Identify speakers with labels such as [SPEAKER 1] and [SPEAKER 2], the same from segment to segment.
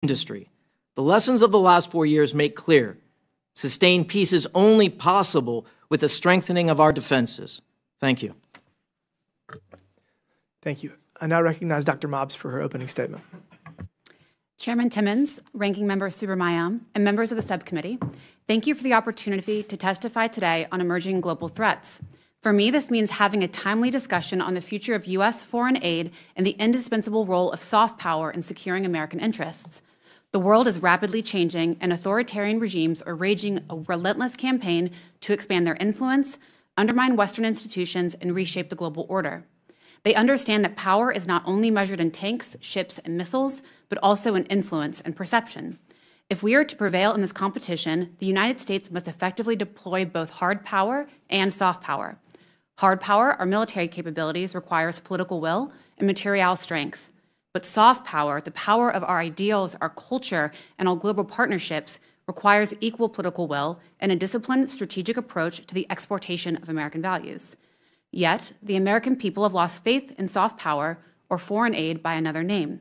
[SPEAKER 1] industry. The lessons of the last 4 years make clear sustained peace is only possible with the strengthening of our defenses. Thank you.
[SPEAKER 2] Thank you. I now recognize Dr. Mobbs for her opening statement.
[SPEAKER 3] Chairman Timmons, Ranking Member Subramaniam, and members of the subcommittee, thank you for the opportunity to testify today on emerging global threats. For me, this means having a timely discussion on the future of U.S. foreign aid and the indispensable role of soft power in securing American interests. The world is rapidly changing, and authoritarian regimes are waging a relentless campaign to expand their influence, undermine Western institutions, and reshape the global order. They understand that power is not only measured in tanks, ships, and missiles, but also in influence and perception. If we are to prevail in this competition, the United States must effectively deploy both hard power and soft power. Hard power, our military capabilities, requires political will and material strength. But soft power, the power of our ideals, our culture, and our global partnerships, requires equal political will and a disciplined, strategic approach to the exportation of American values. Yet, the American people have lost faith in soft power or foreign aid by another name.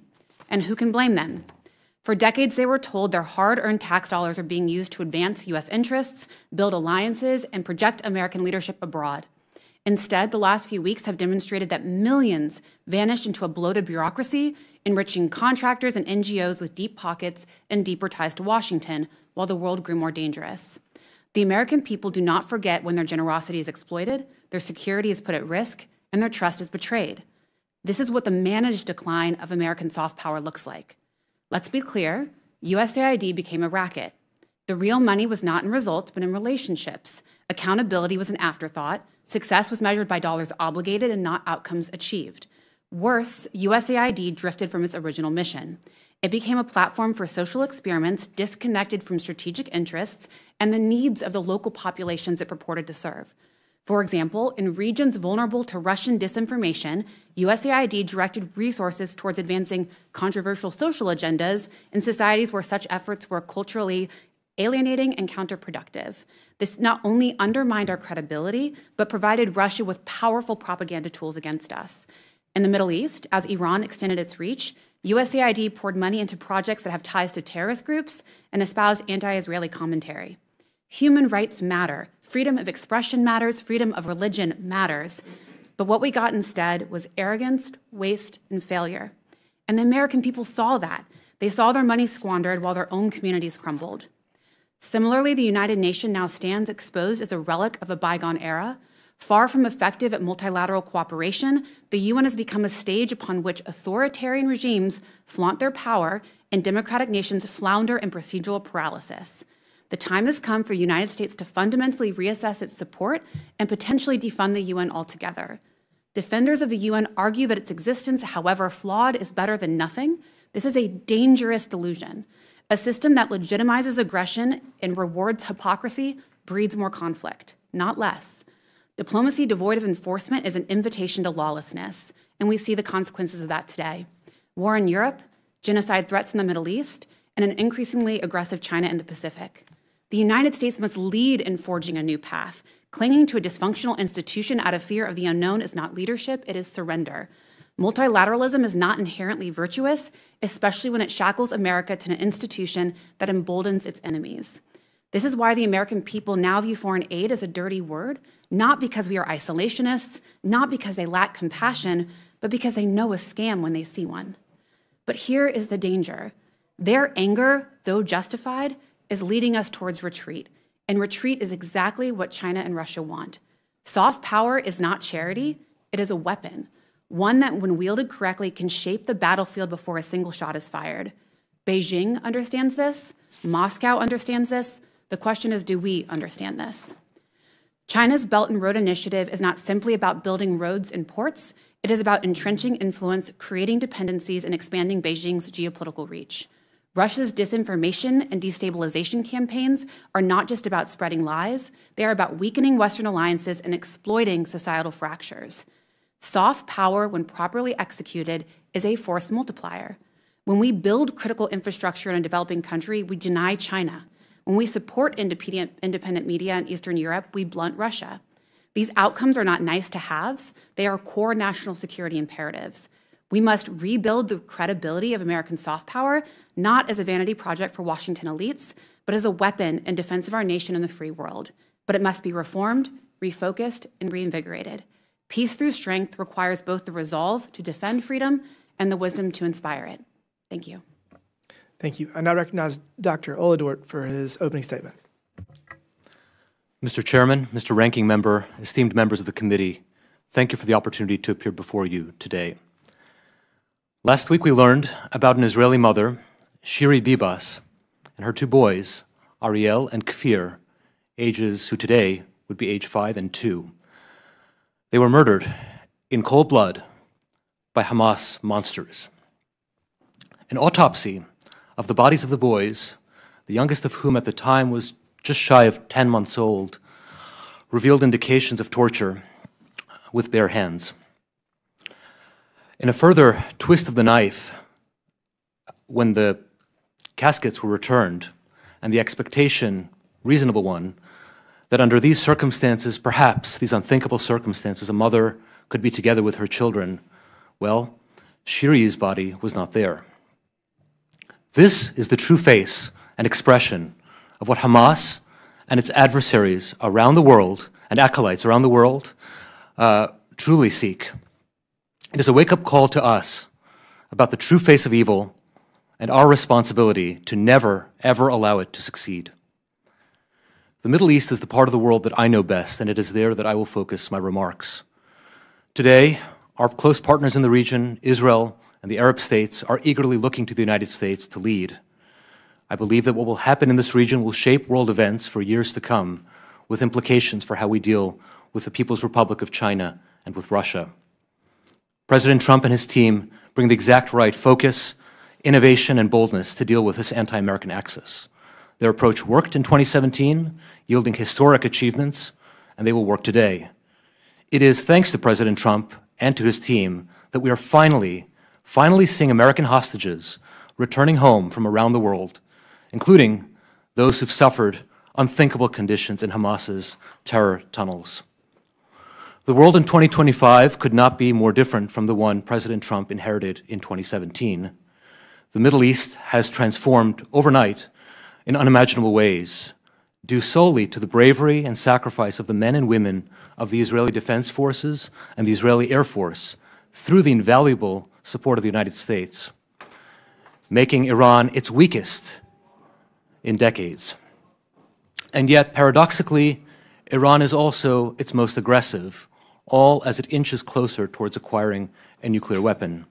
[SPEAKER 3] And who can blame them? For decades, they were told their hard-earned tax dollars are being used to advance U.S. interests, build alliances, and project American leadership abroad. Instead, the last few weeks have demonstrated that millions vanished into a bloated bureaucracy, enriching contractors and NGOs with deep pockets and deeper ties to Washington, while the world grew more dangerous. The American people do not forget when their generosity is exploited, their security is put at risk, and their trust is betrayed. This is what the managed decline of American soft power looks like. Let's be clear, USAID became a racket. The real money was not in results, but in relationships. Accountability was an afterthought. Success was measured by dollars obligated and not outcomes achieved. Worse, USAID drifted from its original mission. It became a platform for social experiments disconnected from strategic interests and the needs of the local populations it purported to serve. For example, in regions vulnerable to Russian disinformation, USAID directed resources towards advancing controversial social agendas in societies where such efforts were culturally alienating and counterproductive. This not only undermined our credibility, but provided Russia with powerful propaganda tools against us. In the Middle East, as Iran extended its reach, USAID poured money into projects that have ties to terrorist groups and espoused anti-Israeli commentary. Human rights matter. Freedom of expression matters. Freedom of religion matters. But what we got instead was arrogance, waste, and failure. And the American people saw that. They saw their money squandered while their own communities crumbled. Similarly, the United Nations now stands exposed as a relic of a bygone era. Far from effective at multilateral cooperation, the UN has become a stage upon which authoritarian regimes flaunt their power and democratic nations flounder in procedural paralysis. The time has come for the United States to fundamentally reassess its support and potentially defund the UN altogether. Defenders of the UN argue that its existence, however flawed, is better than nothing. This is a dangerous delusion. A system that legitimizes aggression and rewards hypocrisy breeds more conflict, not less. Diplomacy devoid of enforcement is an invitation to lawlessness, and we see the consequences of that today. War in Europe, genocide threats in the Middle East, and an increasingly aggressive China in the Pacific. The United States must lead in forging a new path. Clinging to a dysfunctional institution out of fear of the unknown is not leadership, it is surrender. Multilateralism is not inherently virtuous, especially when it shackles America to an institution that emboldens its enemies. This is why the American people now view foreign aid as a dirty word, not because we are isolationists, not because they lack compassion, but because they know a scam when they see one. But here is the danger. Their anger, though justified, is leading us towards retreat, and retreat is exactly what China and Russia want. Soft power is not charity, it is a weapon, one that, when wielded correctly, can shape the battlefield before a single shot is fired. Beijing understands this, Moscow understands this. The question is, do we understand this? China's Belt and Road Initiative is not simply about building roads and ports, it is about entrenching influence, creating dependencies, and expanding Beijing's geopolitical reach. Russia's disinformation and destabilization campaigns are not just about spreading lies, they are about weakening Western alliances and exploiting societal fractures. Soft power, when properly executed, is a force multiplier. When we build critical infrastructure in a developing country, we deny China. When we support independent media in Eastern Europe, we blunt Russia. These outcomes are not nice to haves, they are core national security imperatives. We must rebuild the credibility of American soft power, not as a vanity project for Washington elites, but as a weapon in defense of our nation and the free world. But it must be reformed, refocused, and reinvigorated. Peace through strength requires both the resolve to defend freedom and the wisdom to inspire it. Thank you.
[SPEAKER 2] Thank you. I now recognize Dr. Oladort for his opening statement.
[SPEAKER 4] Mr. Chairman, Mr. Ranking Member, esteemed members of the committee, thank you for the opportunity to appear before you today. Last week we learned about an Israeli mother, Shiri Bibas, and her two boys, Ariel and Kfir, who today would be age 5 and 2. They were murdered in cold blood by Hamas monsters. An autopsy of the bodies of the boys, the youngest of whom at the time was just shy of 10 months old, revealed indications of torture with bare hands. In a further twist of the knife, when the caskets were returned, and the expectation, reasonable one, that under these circumstances, perhaps these unthinkable circumstances, a mother could be together with her children, well, Shiri's body was not there. This is the true face and expression of what Hamas and its adversaries around the world and acolytes around the world truly seek. It is a wake-up call to us about the true face of evil and our responsibility to never, ever allow it to succeed. The Middle East is the part of the world that I know best, and it is there that I will focus my remarks. Today, our close partners in the region, Israel and the Arab states, are eagerly looking to the United States to lead. I believe that what will happen in this region will shape world events for years to come, with implications for how we deal with the People's Republic of China and with Russia. President Trump and his team bring the exact right focus, innovation, and boldness to deal with this anti-American axis. Their approach worked in 2017, yielding historic achievements, and they will work today. It is thanks to President Trump and to his team that we are finally seeing American hostages returning home from around the world, including those who've suffered unthinkable conditions in Hamas's terror tunnels. The world in 2025 could not be more different from the one President Trump inherited in 2017. The Middle East has transformed overnight in unimaginable ways, due solely to the bravery and sacrifice of the men and women of the Israeli Defense Forces and the Israeli Air Force through the invaluable support of the United States, making Iran its weakest in decades. And yet, paradoxically, Iran is also its most aggressive, all as it inches closer towards acquiring a nuclear weapon.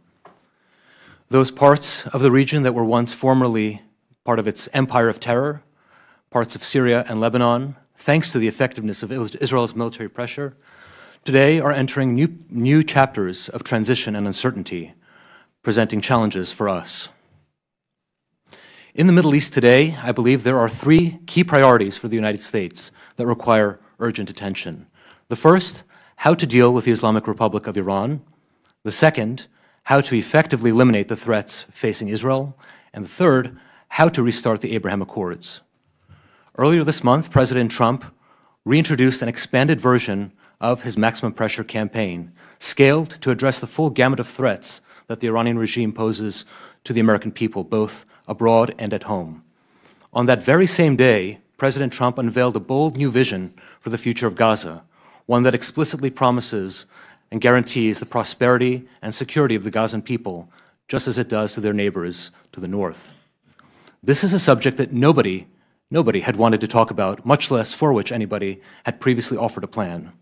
[SPEAKER 4] Those parts of the region that were once formerly part of its empire of terror, parts of Syria and Lebanon, thanks to the effectiveness of Israel's military pressure, today are entering new chapters of transition and uncertainty, presenting challenges for us. In the Middle East today, I believe there are 3 key priorities for the United States that require urgent attention. The first, how to deal with the Islamic Republic of Iran. The second, how to effectively eliminate the threats facing Israel. And the third, how to restart the Abraham Accords. Earlier this month, President Trump reintroduced an expanded version of his maximum pressure campaign, scaled to address the full gamut of threats that the Iranian regime poses to the American people, both abroad and at home. On that very same day, President Trump unveiled a bold new vision for the future of Gaza, one that explicitly promises and guarantees the prosperity and security of the Gazan people, just as it does to their neighbors to the north. This is a subject that nobody had wanted to talk about, much less for which anybody had previously offered a plan.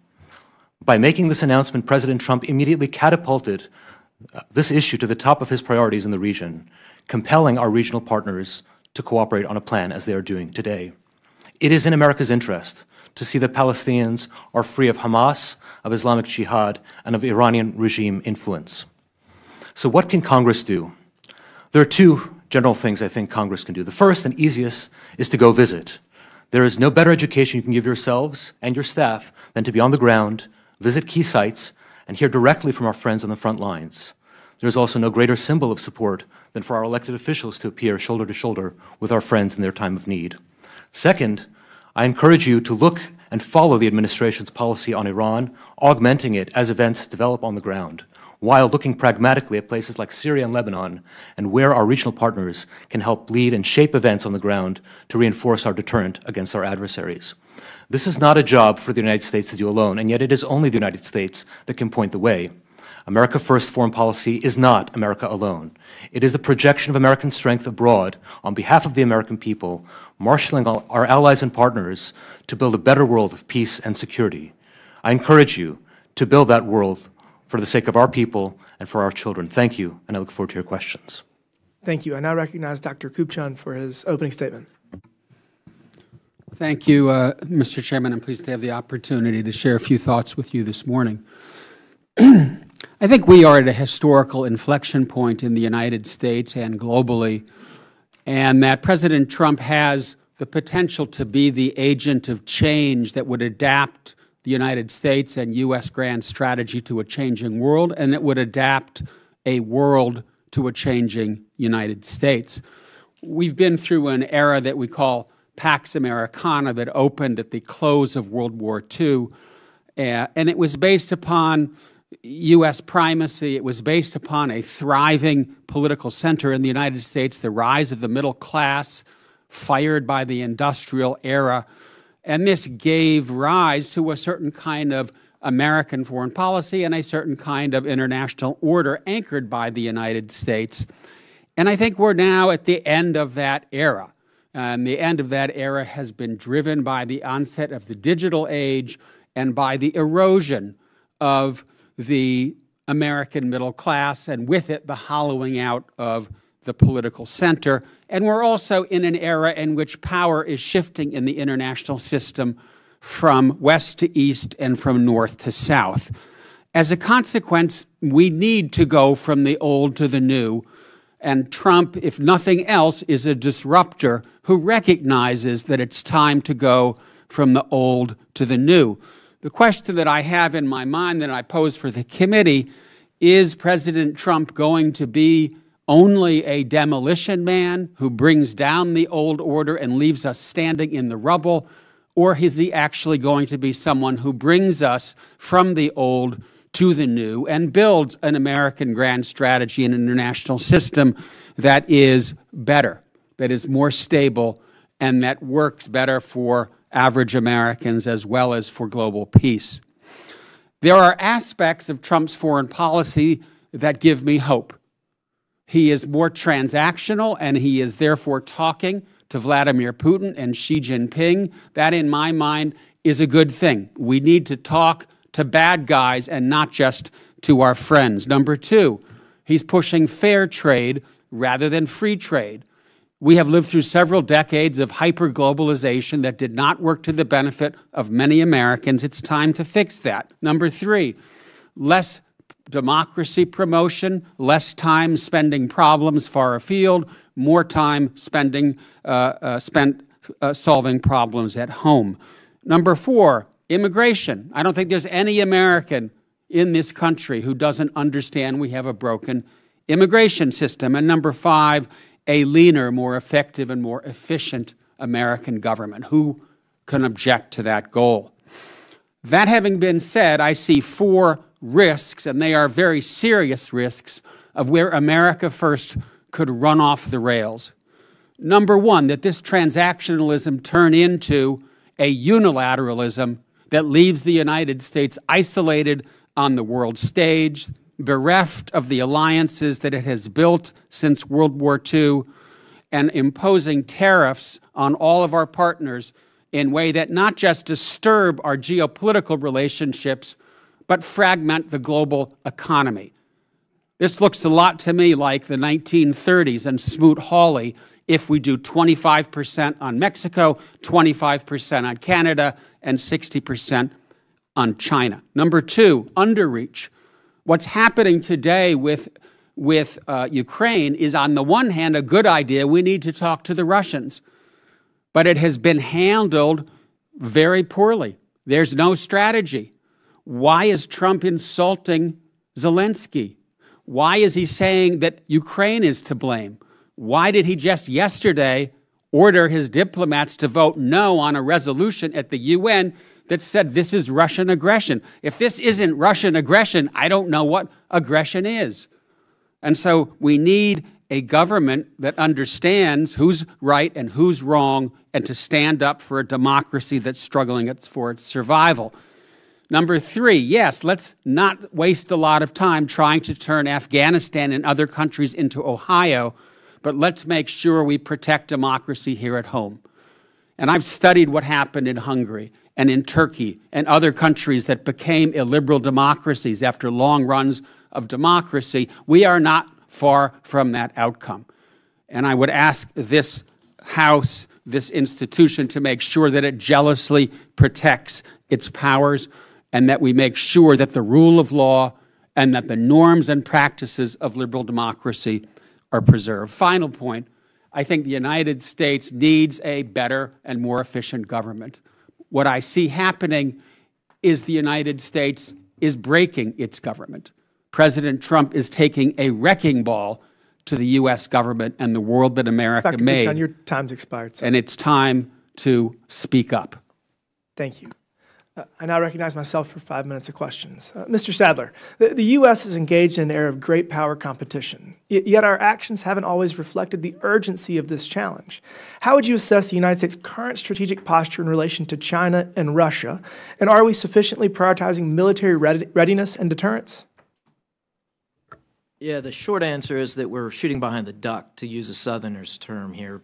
[SPEAKER 4] By making this announcement, President Trump immediately catapulted this issue to the top of his priorities in the region, compelling our regional partners to cooperate on a plan as they are doing today. It is in America's interest to see that Palestinians are free of Hamas, of Islamic Jihad, and of Iranian regime influence. So what can Congress do? There are 2 general things I think Congress can do. The first and easiest is to go visit. There is no better education you can give yourselves and your staff than to be on the ground, visit key sites, and hear directly from our friends on the front lines. There is also no greater symbol of support than for our elected officials to appear shoulder to shoulder with our friends in their time of need. Second, I encourage you to look and follow the administration's policy on Iran, augmenting it as events develop on the ground. while looking pragmatically at places like Syria and Lebanon and where our regional partners can help lead and shape events on the ground to reinforce our deterrent against our adversaries. This is not a job for the United States to do alone, and yet it is only the United States that can point the way. America First foreign policy is not America alone. It is the projection of American strength abroad on behalf of the American people, marshaling our allies and partners to build a better world of peace and security. I encourage you to build that world for the sake of our people and for our children. Thank you, and I look forward to your questions.
[SPEAKER 2] Thank you. I now recognize Dr. Kupchan for his opening statement.
[SPEAKER 5] Thank you, Mr. Chairman. I'm pleased to have the opportunity to share a few thoughts with you this morning. I think we are at a historical inflection point in the United States and globally, and that President Trump has the potential to be the agent of change that would adapt the United States and U.S. grand strategy to a changing world, and it would adapt a world to a changing United States. We've been through an era that we call Pax Americana that opened at the close of World War II, and it was based upon U.S. primacy. It was based upon a thriving political center in the United States, the rise of the middle class, fired by the industrial era. And this gave rise to a certain kind of American foreign policy and a certain kind of international order anchored by the United States. And I think we're now at the end of that era. And the end of that era has been driven by the onset of the digital age and by the erosion of the American middle class, and with it, the hollowing out of the political center. And we're also in an era in which power is shifting in the international system from west to east and from north to south. As a consequence, we need to go from the old to the new, and Trump, if nothing else, is a disruptor who recognizes that it's time to go from the old to the new. The question that I have in my mind that I pose for the committee is President Trump going to be only a demolition man who brings down the old order and leaves us standing in the rubble, or is he actually going to be someone who brings us from the old to the new and builds an American grand strategy and international system that is better, that is more stable, and that works better for average Americans as well as for global peace? There are aspects of Trump's foreign policy that give me hope. He is more transactional, and he is therefore talking to Vladimir Putin and Xi Jinping. That, in my mind, is a good thing. We need to talk to bad guys and not just to our friends. Number two, he's pushing fair trade rather than free trade. We have lived through several decades of hyper-globalization that did not work to the benefit of many Americans. It's time to fix that. Number three, less democracy promotion, less time spending problems far afield, more time spent solving problems at home. Number four, immigration. I don't think there's any American in this country who doesn't understand we have a broken immigration system. And number five, a leaner, more effective, and more efficient American government. Who can object to that goal? That having been said, I see four risks, and they are very serious risks, of where America First could run off the rails. Number one, that this transactionalism turn into a unilateralism that leaves the United States isolated on the world stage, bereft of the alliances that it has built since World War II, and imposing tariffs on all of our partners in a way that not just disturb our geopolitical relationships, but fragment the global economy. This looks a lot to me like the 1930s and Smoot-Hawley if we do 25% on Mexico, 25% on Canada, and 60% on China. Number two, underreach. What's happening today with Ukraine is, on the one hand, a good idea. We need to talk to the Russians. But it has been handled very poorly. There's no strategy. Why is Trump insulting Zelensky? Why is he saying that Ukraine is to blame? Why did he just yesterday order his diplomats to vote no on a resolution at the UN that said this is Russian aggression. If this isn't Russian aggression, I don't know what aggression is. And so we need a government that understands who's right and who's wrong and to stand up for a democracy that's struggling for its survival. Number three, yes, let's not waste a lot of time trying to turn Afghanistan and other countries into Ohio, but let's make sure we protect democracy here at home. And I've studied what happened in Hungary and in Turkey and other countries that became illiberal democracies after long runs of democracy. We are not far from that outcome. And I would ask this House, this institution, to make sure that it jealously protects its powers and that we make sure that the rule of law and that the norms and practices of liberal democracy are preserved. Final point, I think the United States needs a better and more efficient government. What I see happening is the United States is breaking its government. President Trump is taking a wrecking ball to the U.S. government and the world that America
[SPEAKER 2] Dr.
[SPEAKER 5] made.
[SPEAKER 2] Buchan, your time's expired, sir.
[SPEAKER 5] And it's time to speak up.
[SPEAKER 2] Thank you. I now recognize myself for 5 minutes of questions. Mr. Sadler, the U.S. is engaged in an era of great power competition, yet our actions haven't always reflected the urgency of this challenge. How would you assess the United States' current strategic posture in relation to China and Russia, and are we sufficiently prioritizing military readiness and deterrence?
[SPEAKER 1] Yeah, the short answer is that we're shooting behind the duck, to use a Southerner's term here.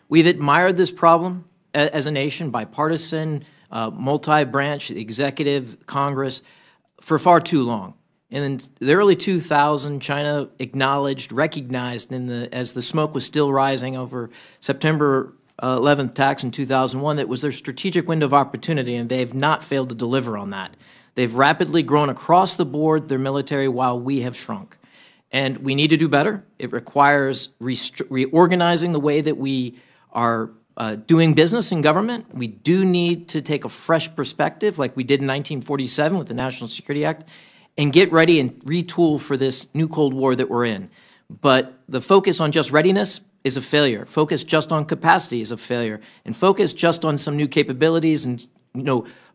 [SPEAKER 1] We've admired this problem as a nation, bipartisan, multi-branch, executive, Congress, for far too long. In the early 2000s, China acknowledged, recognized as the smoke was still rising over September 11th attacks in 2001, that was their strategic window of opportunity, and they've not failed to deliver on that. They've rapidly grown across the board, their military, while we have shrunk. And we need to do better. It requires reorganizing the way that we are doing business in government. We do need to take a fresh perspective, like we did in 1947 with the National Security Act, and get ready and retool for this new Cold War that we're in. But the focus on just readiness is a failure. Focus just on capacity is a failure. And focus just on some new capabilities and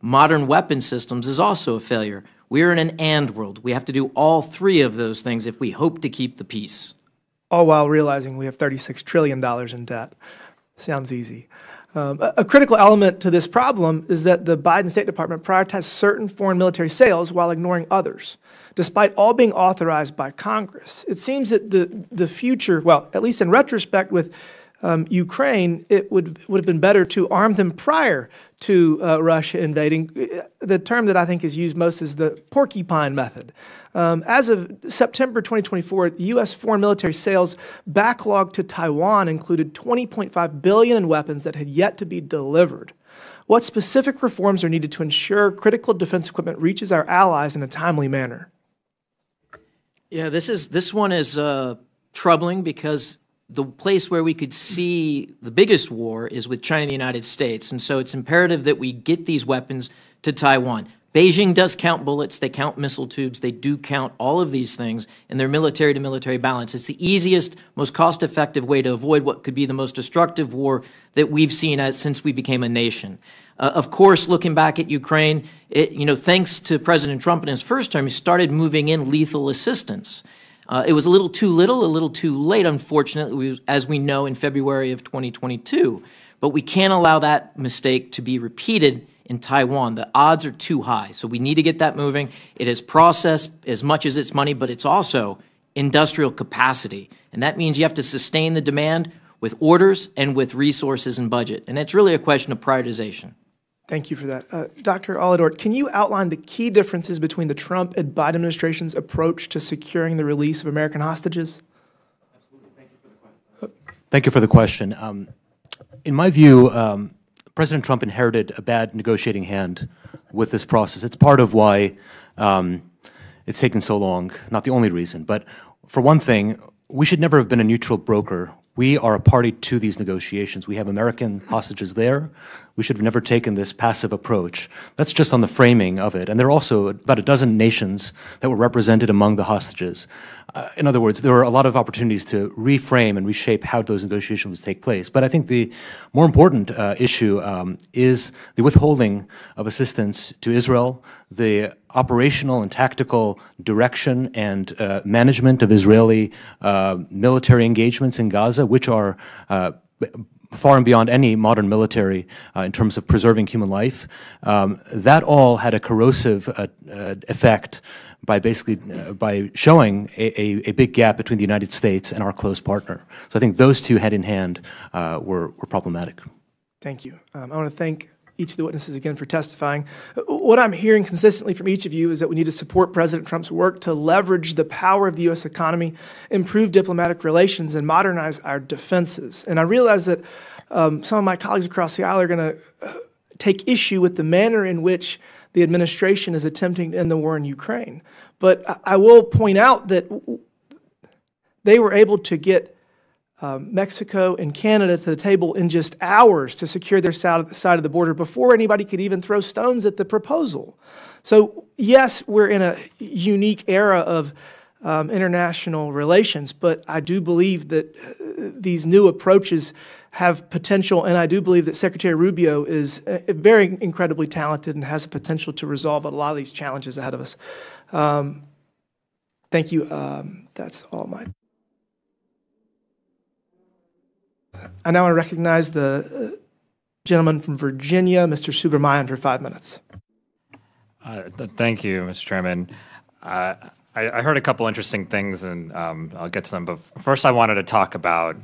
[SPEAKER 1] modern weapon systems is also a failure. We're in an and world. We have to do all three of those things if we hope to keep the peace.
[SPEAKER 2] All while realizing we have $36 trillion in debt. Sounds easy. A critical element to this problem is that the Biden State Department prioritized certain foreign military sales while ignoring others, despite all being authorized by Congress. It seems that the future, well, at least in retrospect with Ukraine, it would have been better to arm them prior to Russia invading. The term that I think is used most is the porcupine method. As of September 2024, the U.S. foreign military sales backlog to Taiwan included $20.5 billion in weapons that had yet to be delivered. What specific reforms are needed to ensure critical defense equipment reaches our allies in a timely manner?
[SPEAKER 1] Yeah, this one is troubling because the place where we could see the biggest war is with China and the United States. And so it's imperative that we get these weapons to Taiwan. Beijing does count bullets, they count missile tubes, they do count all of these things in their military-to-military balance. It's the easiest, most cost-effective way to avoid what could be the most destructive war that we've seen since we became a nation. Of course, looking back at Ukraine, thanks to President Trump in his first term, he started moving in lethal assistance. It was a little too little, a little too late, unfortunately, as we know, in February of 2022. But we can't allow that mistake to be repeated in Taiwan. The odds are too high, so we need to get that moving. It is process as much as it's money, but it's also industrial capacity. And that means you have to sustain the demand with orders and with resources and budget. And it's really a question of prioritization.
[SPEAKER 2] Thank you for that. Dr. Alidort, can you outline the key differences between the Trump and Biden administration's approach to securing the release of American hostages?
[SPEAKER 4] Absolutely. Thank you for the question. Thank you for the question. In my view, President Trump inherited a bad negotiating hand with this process. It's part of why it's taken so long, not the only reason. But for one thing, we should never have been a neutral broker We are a party to these negotiations. We have American hostages there. We should have never taken this passive approach. That's just on the framing of it. And there are also about a dozen nations that were represented among the hostages. In other words, there were a lot of opportunities to reframe and reshape how those negotiations would take place. But I think the more important issue is the withholding of assistance to Israel, the operational and tactical direction and management of Israeli military engagements in Gaza, which are far and beyond any modern military in terms of preserving human life. That all had a corrosive effect by basically by showing a big gap between the United States and our close partner. So I think those two hand in hand were problematic.
[SPEAKER 2] Thank you. I want to thank each of the witnesses again for testifying. What I'm hearing consistently from each of you is that we need to support President Trump's work to leverage the power of the U.S. economy, improve diplomatic relations, and modernize our defenses. And I realize that some of my colleagues across the aisle are going to take issue with the manner in which the administration is attempting to end the war in Ukraine. But I will point out that they were able to get Mexico and Canada to the table in just hours to secure their side of the border before anybody could even throw stones at the proposal. So yes, we're in a unique era of international relations, but I do believe that these new approaches have potential, and I do believe that Secretary Rubio is very incredibly talented and has a potential to resolve a lot of these challenges ahead of us. Thank you. That's all mine. I now want to recognize the gentleman from Virginia, Mr. Subramanian, for 5 minutes.
[SPEAKER 6] Thank you, Mr. Chairman. I heard a couple interesting things, and I'll get to them. But first, I wanted to talk about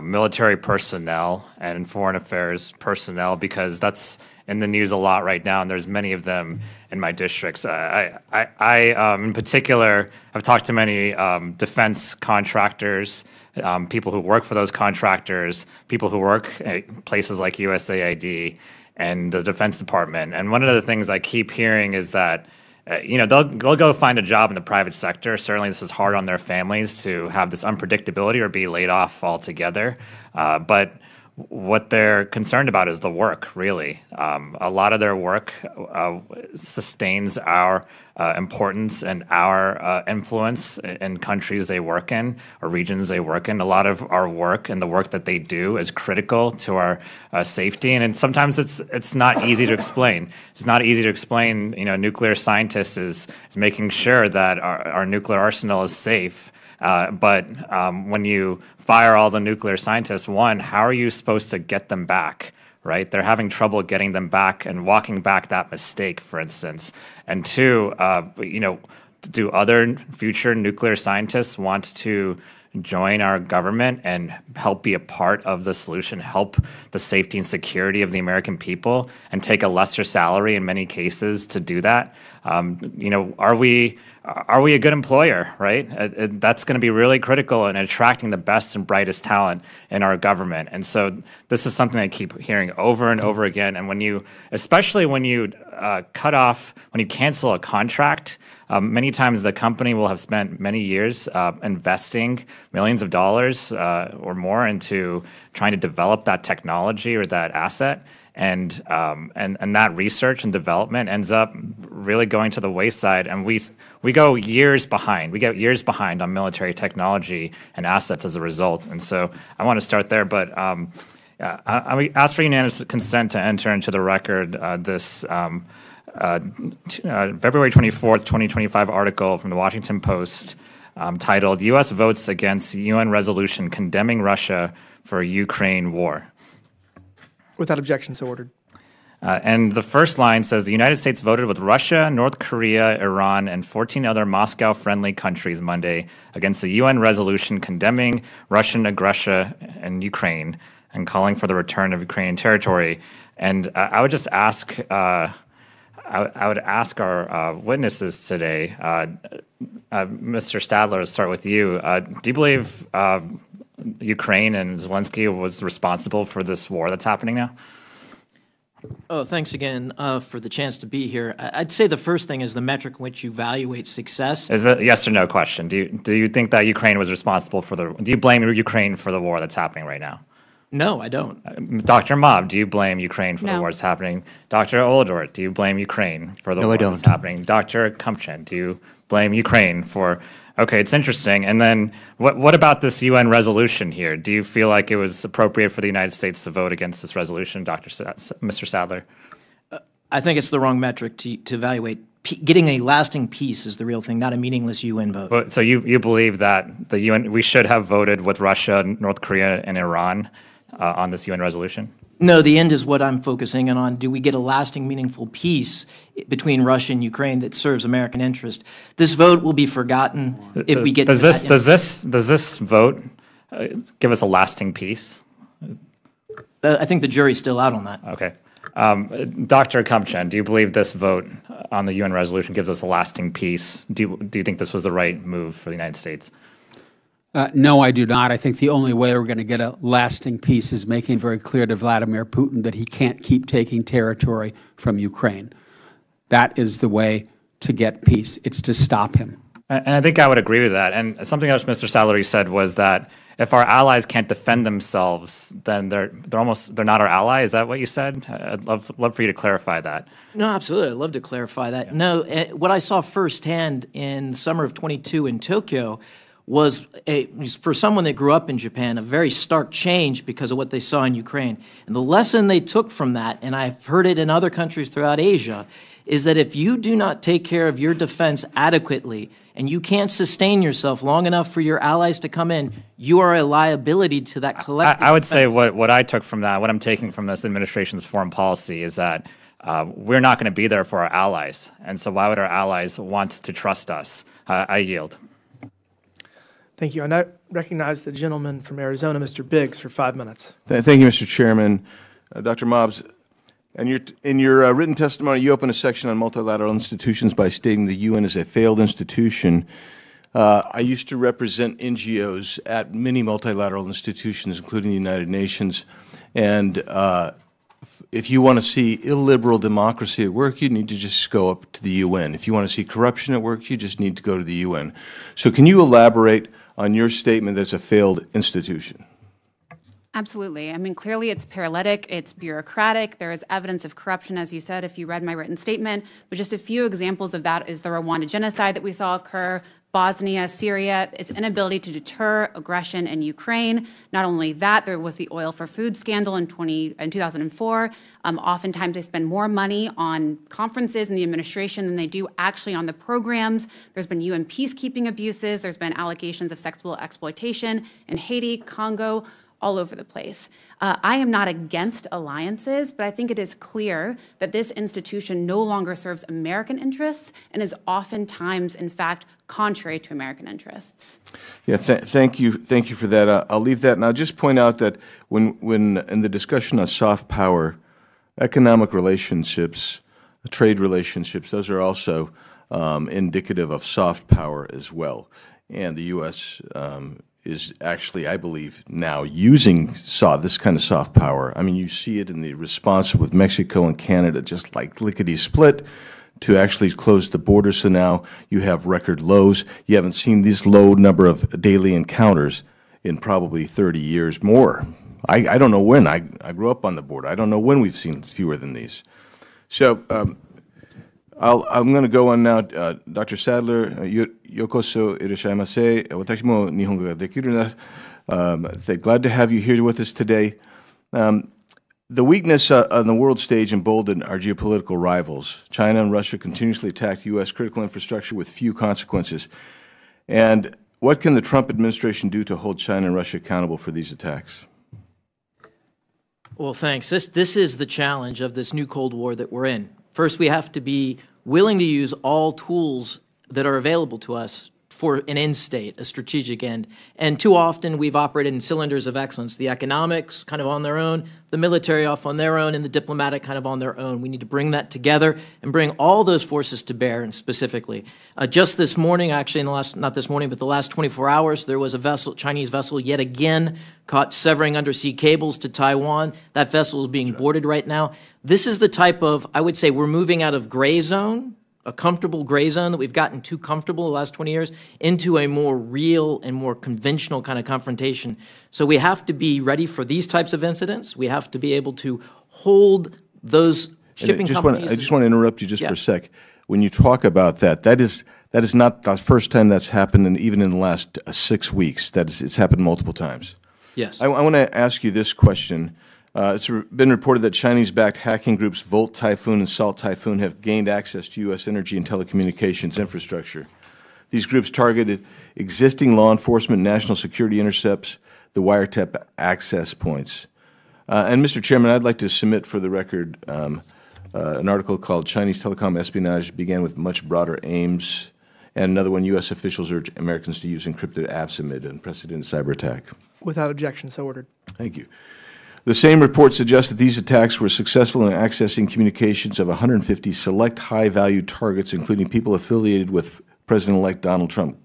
[SPEAKER 6] military personnel and foreign affairs personnel, because that's in the news a lot right now, and there's many of them in my districts. I in particular, have talked to many defense contractors, people who work for those contractors, people who work at places like USAID and the Defense Department. And one of the things I keep hearing is that they'll go find a job in the private sector. Certainly, this is hard on their families to have this unpredictability or be laid off altogether. But what they're concerned about is the work, really. A lot of their work sustains our importance and our influence in countries they work in or regions they work in. A lot of our work and the work that they do is critical to our safety, and sometimes it's not easy to explain. It's not easy to explain. Nuclear scientists is making sure that our nuclear arsenal is safe. But when you fire all the nuclear scientists, one, how are you supposed to get them back, right? They're having trouble getting them back and walking back that mistake, for instance. And two, do other future nuclear scientists want to join our government and help be a part of the solution, help the safety and security of the American people, and take a lesser salary in many cases to do that? Are we a good employer, right? That's going to be really critical in attracting the best and brightest talent in our government. And so this is something I keep hearing over and over again. And especially when you cancel a contract, many times the company will have spent many years investing millions of dollars or more into trying to develop that technology or that asset. And that research and development ends up really going to the wayside, and we go years behind. We get years behind on military technology and assets as a result. And so I want to start there, but I ask for unanimous consent to enter into the record this February 24th, 2025 article from the Washington Post titled "U.S. Votes Against UN Resolution Condemning Russia for Ukraine War."
[SPEAKER 2] Without objection, so ordered.
[SPEAKER 6] And the first line says, the United States voted with Russia, North Korea, Iran, and 14 other Moscow-friendly countries Monday against the UN resolution condemning Russian aggression in Ukraine and calling for the return of Ukrainian territory. And I would just ask, I would ask our witnesses today, Mr. Stadler, to start with you. Do you believe Ukraine and Zelensky was responsible for this war that's happening now?
[SPEAKER 1] Oh, thanks again for the chance to be here. I'd say the first thing is the metric in which you evaluate success.
[SPEAKER 6] Is it a yes or no question? Do you think that Ukraine was responsible for do you blame Ukraine for the war that's happening right now?
[SPEAKER 1] No, I don't.
[SPEAKER 6] Dr. Mob, do you blame Ukraine for the
[SPEAKER 3] No.
[SPEAKER 6] war that's happening? Dr. Oldort, do you blame Ukraine for the
[SPEAKER 4] No, I
[SPEAKER 6] war
[SPEAKER 4] don't.
[SPEAKER 6] that's happening? Dr. Kumpchen, do you blame Ukraine for? Okay, it's interesting. And then what about this UN resolution here? Do you feel like it was appropriate for the United States to vote against this resolution, Mr. Sadler?
[SPEAKER 1] I think it's the wrong metric to evaluate. Getting a lasting peace is the real thing, not a meaningless UN vote.
[SPEAKER 6] So you believe that the UN, we should have voted with Russia, North Korea, and Iran on this UN resolution?
[SPEAKER 1] No, the end is what I'm focusing in on. Do we get a lasting, meaningful peace between Russia and Ukraine that serves American interest? This vote will be forgotten if we get to that.
[SPEAKER 6] Does this vote give us a lasting peace?
[SPEAKER 1] I think the jury's still out on that.
[SPEAKER 6] Okay. Dr. Kumpchen, do you believe this vote on the UN resolution gives us a lasting peace? Do you think this was the right move for the United States?
[SPEAKER 5] No, I do not. I think the only way we're going to get a lasting peace is making very clear to Vladimir Putin that he can't keep taking territory from Ukraine. That is the way to get peace. It's to stop him.
[SPEAKER 6] And I think I would agree with that. And something else Mr. Salary said was that if our allies can't defend themselves, then they're not our ally. Is that what you said? I'd love for you to clarify that.
[SPEAKER 1] No, absolutely. I'd love to clarify that. Yeah. No, what I saw firsthand in the summer of '22 in Tokyo was, for someone that grew up in Japan, a very stark change because of what they saw in Ukraine. And the lesson they took from that, and I've heard it in other countries throughout Asia, is that if you do not take care of your defense adequately and you can't sustain yourself long enough for your allies to come in, you are a liability to that collective
[SPEAKER 6] I would
[SPEAKER 1] defense.
[SPEAKER 6] say what I took from that, what I'm taking from this administration's foreign policy is that we're not going to be there for our allies. And so why would our allies want to trust us? I yield.
[SPEAKER 2] Thank you. And I recognize the gentleman from Arizona, Mr. Biggs, for 5 minutes.
[SPEAKER 7] Thank you, Mr. Chairman. Dr. Mobbs, in your written testimony, you opened a section on multilateral institutions by stating the UN is a failed institution. I used to represent NGOs at many multilateral institutions, including the United Nations, and if you want to see illiberal democracy at work, you need to just go up to the UN. If you want to see corruption at work, you just need to go to the UN. So can you elaborate on your statement that it's a failed institution?
[SPEAKER 3] Absolutely. I mean, clearly it's paralytic, it's bureaucratic, there is evidence of corruption, as you said, if you read my written statement. But just a few examples of that is the Rwanda genocide that we saw occur, Bosnia, Syria, its inability to deter aggression in Ukraine. Not only that, there was the oil for food scandal in 2004. Oftentimes they spend more money on conferences in the administration than they do actually on the programs. There's been UN peacekeeping abuses. There's been allegations of sexual exploitation in Haiti, Congo, all over the place. I am not against alliances, but I think it is clear that this institution no longer serves American interests and is oftentimes, in fact, contrary to American interests.
[SPEAKER 7] Yeah, thank you for that. I'll leave that, and I'll just point out that when in the discussion on soft power, economic relationships, trade relationships, those are also indicative of soft power as well. And the U.S. Is actually, I believe, now using this kind of soft power. I mean, you see it in the response with Mexico and Canada, just like lickety-split, to actually close the border. So now you have record lows. You haven't seen this low number of daily encounters in probably 30 years more. I don't know when. I grew up on the border. I don't know when we've seen fewer than these. So I'm going to go on now. Dr. Sadler, yokoso irashaimase. Watashi mo nihongo ga dekiru na. Glad to have you here with us today. The weakness on the world stage emboldened our geopolitical rivals. China and Russia continuously attack U.S. critical infrastructure with few consequences. And what can the Trump administration do to hold China and Russia accountable for these attacks?
[SPEAKER 1] Well, thanks. This is the challenge of this new Cold War that we're in. First, we have to be willing to use all tools that are available to us for an end state, a strategic end. And too often we've operated in cylinders of excellence, the economics kind of on their own, the military off on their own, and the diplomatic kind of on their own. We need to bring that together and bring all those forces to bear, and specifically. Just this morning, actually in the last, not this morning, but the last 24 hours, there was a vessel, Chinese vessel yet again caught severing undersea cables to Taiwan. That vessel is being boarded right now. This is the type of, I would say, we're moving out of gray zone, a comfortable gray zone that we've gotten too comfortable the last 20 years, into a more real and more conventional kind of confrontation. So we have to be ready for these types of incidents. We have to be able to hold those shipping companies.
[SPEAKER 7] I just want to interrupt you just
[SPEAKER 1] Yeah.
[SPEAKER 7] for a sec. When you talk about that, that is not the first time that's happened, and even in the last 6 weeks. It's happened multiple times.
[SPEAKER 1] Yes.
[SPEAKER 7] I want to ask you this question. It's been reported that Chinese-backed hacking groups Volt Typhoon and Salt Typhoon have gained access to U.S. energy and telecommunications infrastructure. These groups targeted existing law enforcement and national security intercepts, the wiretap access points. And, Mr. Chairman, I'd like to submit for the record an article called Chinese Telecom Espionage Began with Much Broader Aims, and another one, U.S. Officials Urge Americans to Use Encrypted Apps Amid Unprecedented Cyber Attack.
[SPEAKER 2] Without objection, so ordered.
[SPEAKER 7] Thank you. The same report suggests that these attacks were successful in accessing communications of 150 select high-value targets, including people affiliated with President-elect Donald Trump.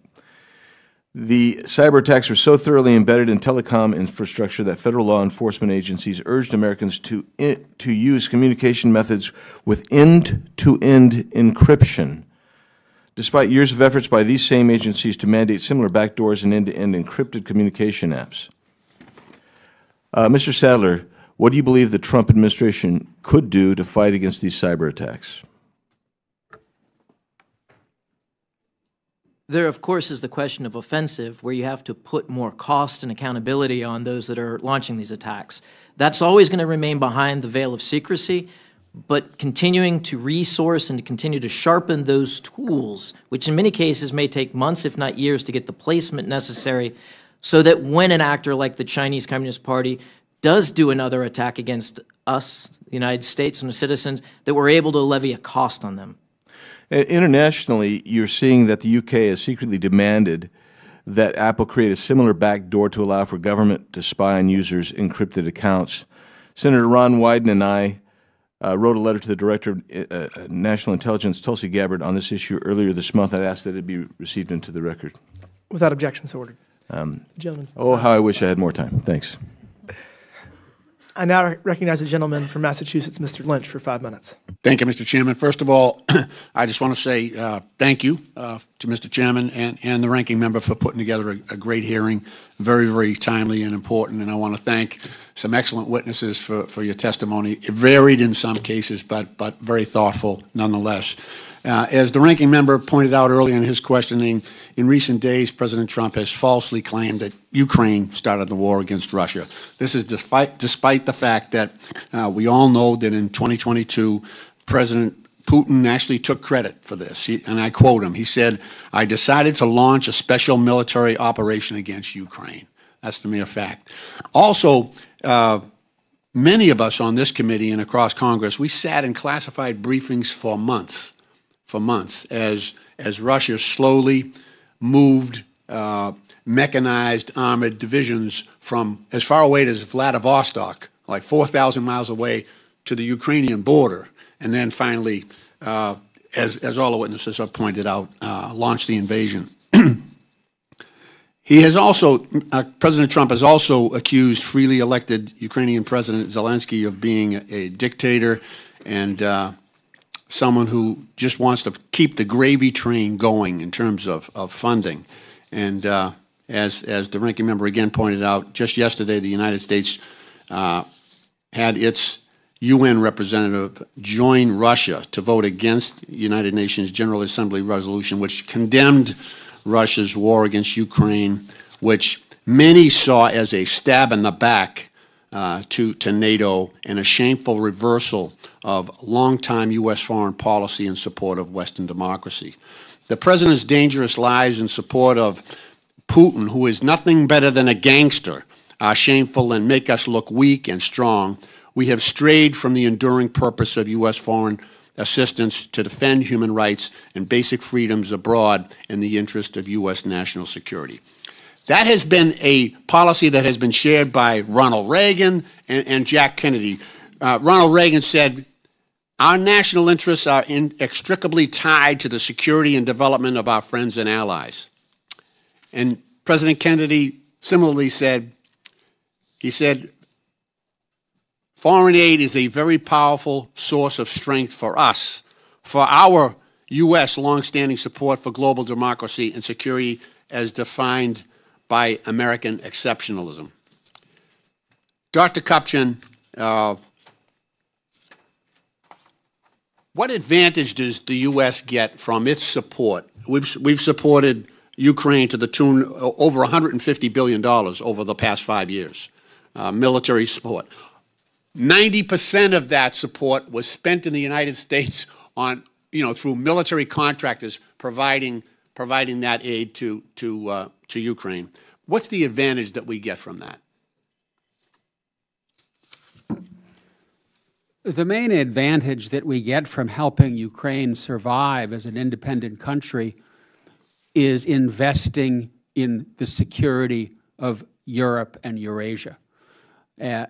[SPEAKER 7] The cyber attacks were so thoroughly embedded in telecom infrastructure that federal law enforcement agencies urged Americans to use communication methods with end-to-end encryption, despite years of efforts by these same agencies to mandate similar backdoors and end-to-end encrypted communication apps. Mr. Sadler, what do you believe the Trump administration could do to fight against these cyber attacks?
[SPEAKER 1] There, of course, is the question of offensive, where you have to put more cost and accountability on those that are launching these attacks. That's always going to remain behind the veil of secrecy, but continuing to resource and to continue to sharpen those tools, which in many cases may take months, if not years, to get the placement necessary, so that when an actor like the Chinese Communist Party does do another attack against us, the United States, and the citizens, that we're able to levy a cost on them.
[SPEAKER 7] Internationally, you're seeing that the UK has secretly demanded that Apple create a similar backdoor to allow for government to spy on users' encrypted accounts. Senator Ron Wyden and I wrote a letter to the Director of National Intelligence, Tulsi Gabbard, on this issue earlier this month. I'd ask that it be received into the record.
[SPEAKER 2] Without objection, so ordered. Gentleman's
[SPEAKER 7] Oh, how I wish I had more time. Thanks.
[SPEAKER 2] I now recognize the gentleman from Massachusetts, Mr. Lynch, for 5 minutes.
[SPEAKER 8] Thank you, Mr. Chairman. First of all, I just want to say thank you to Mr. Chairman and the ranking member for putting together a great hearing, very, very timely and important. And I want to thank some excellent witnesses for your testimony. It varied in some cases, but very thoughtful nonetheless. As the ranking member pointed out earlier in his questioning, in recent days, President Trump has falsely claimed that Ukraine started the war against Russia. This is despite the fact that we all know that in 2022, President Putin actually took credit for this. And I quote him. He said, "I decided to launch a special military operation against Ukraine." That's the mere fact. Also, many of us on this committee and across Congress, we sat in classified briefings for months as Russia slowly moved mechanized armored divisions from as far away as Vladivostok, like 4,000 miles away, to the Ukrainian border, and then finally, as all the witnesses have pointed out, launched the invasion. He has also, President Trump has also accused freely elected Ukrainian President Zelensky of being a dictator and someone who just wants to keep the gravy train going in terms of funding. And as the ranking member again pointed out, just yesterday the United States had its UN representative join Russia to vote against United Nations General Assembly resolution, which condemned Russia's war against Ukraine, which many saw as a stab in the back to NATO and a shameful reversal of longtime U.S. foreign policy in support of Western democracy. The President's dangerous lies in support of Putin, who is nothing better than a gangster, are shameful and make us look weak and strong. We have strayed from the enduring purpose of U.S. foreign assistance to defend human rights and basic freedoms abroad in the interest of U.S. national security. That has been a policy that has been shared by Ronald Reagan and Jack Kennedy. Ronald Reagan said, "Our national interests are inextricably tied to the security and development of our friends and allies." And President Kennedy similarly said, "Foreign aid is a very powerful source of strength for us, for our U.S. longstanding support for global democracy and security as defined by American exceptionalism." Dr. Kupchan, what advantage does the U.S. get from its support? We've supported Ukraine to the tune of over $150 billion over the past 5 years, military support. 90% of that support was spent in the United States on, through military contractors providing that aid to Ukraine. What's the advantage that we get from that?
[SPEAKER 5] The main advantage that we get from helping Ukraine survive as an independent country is investing in the security of Europe and Eurasia.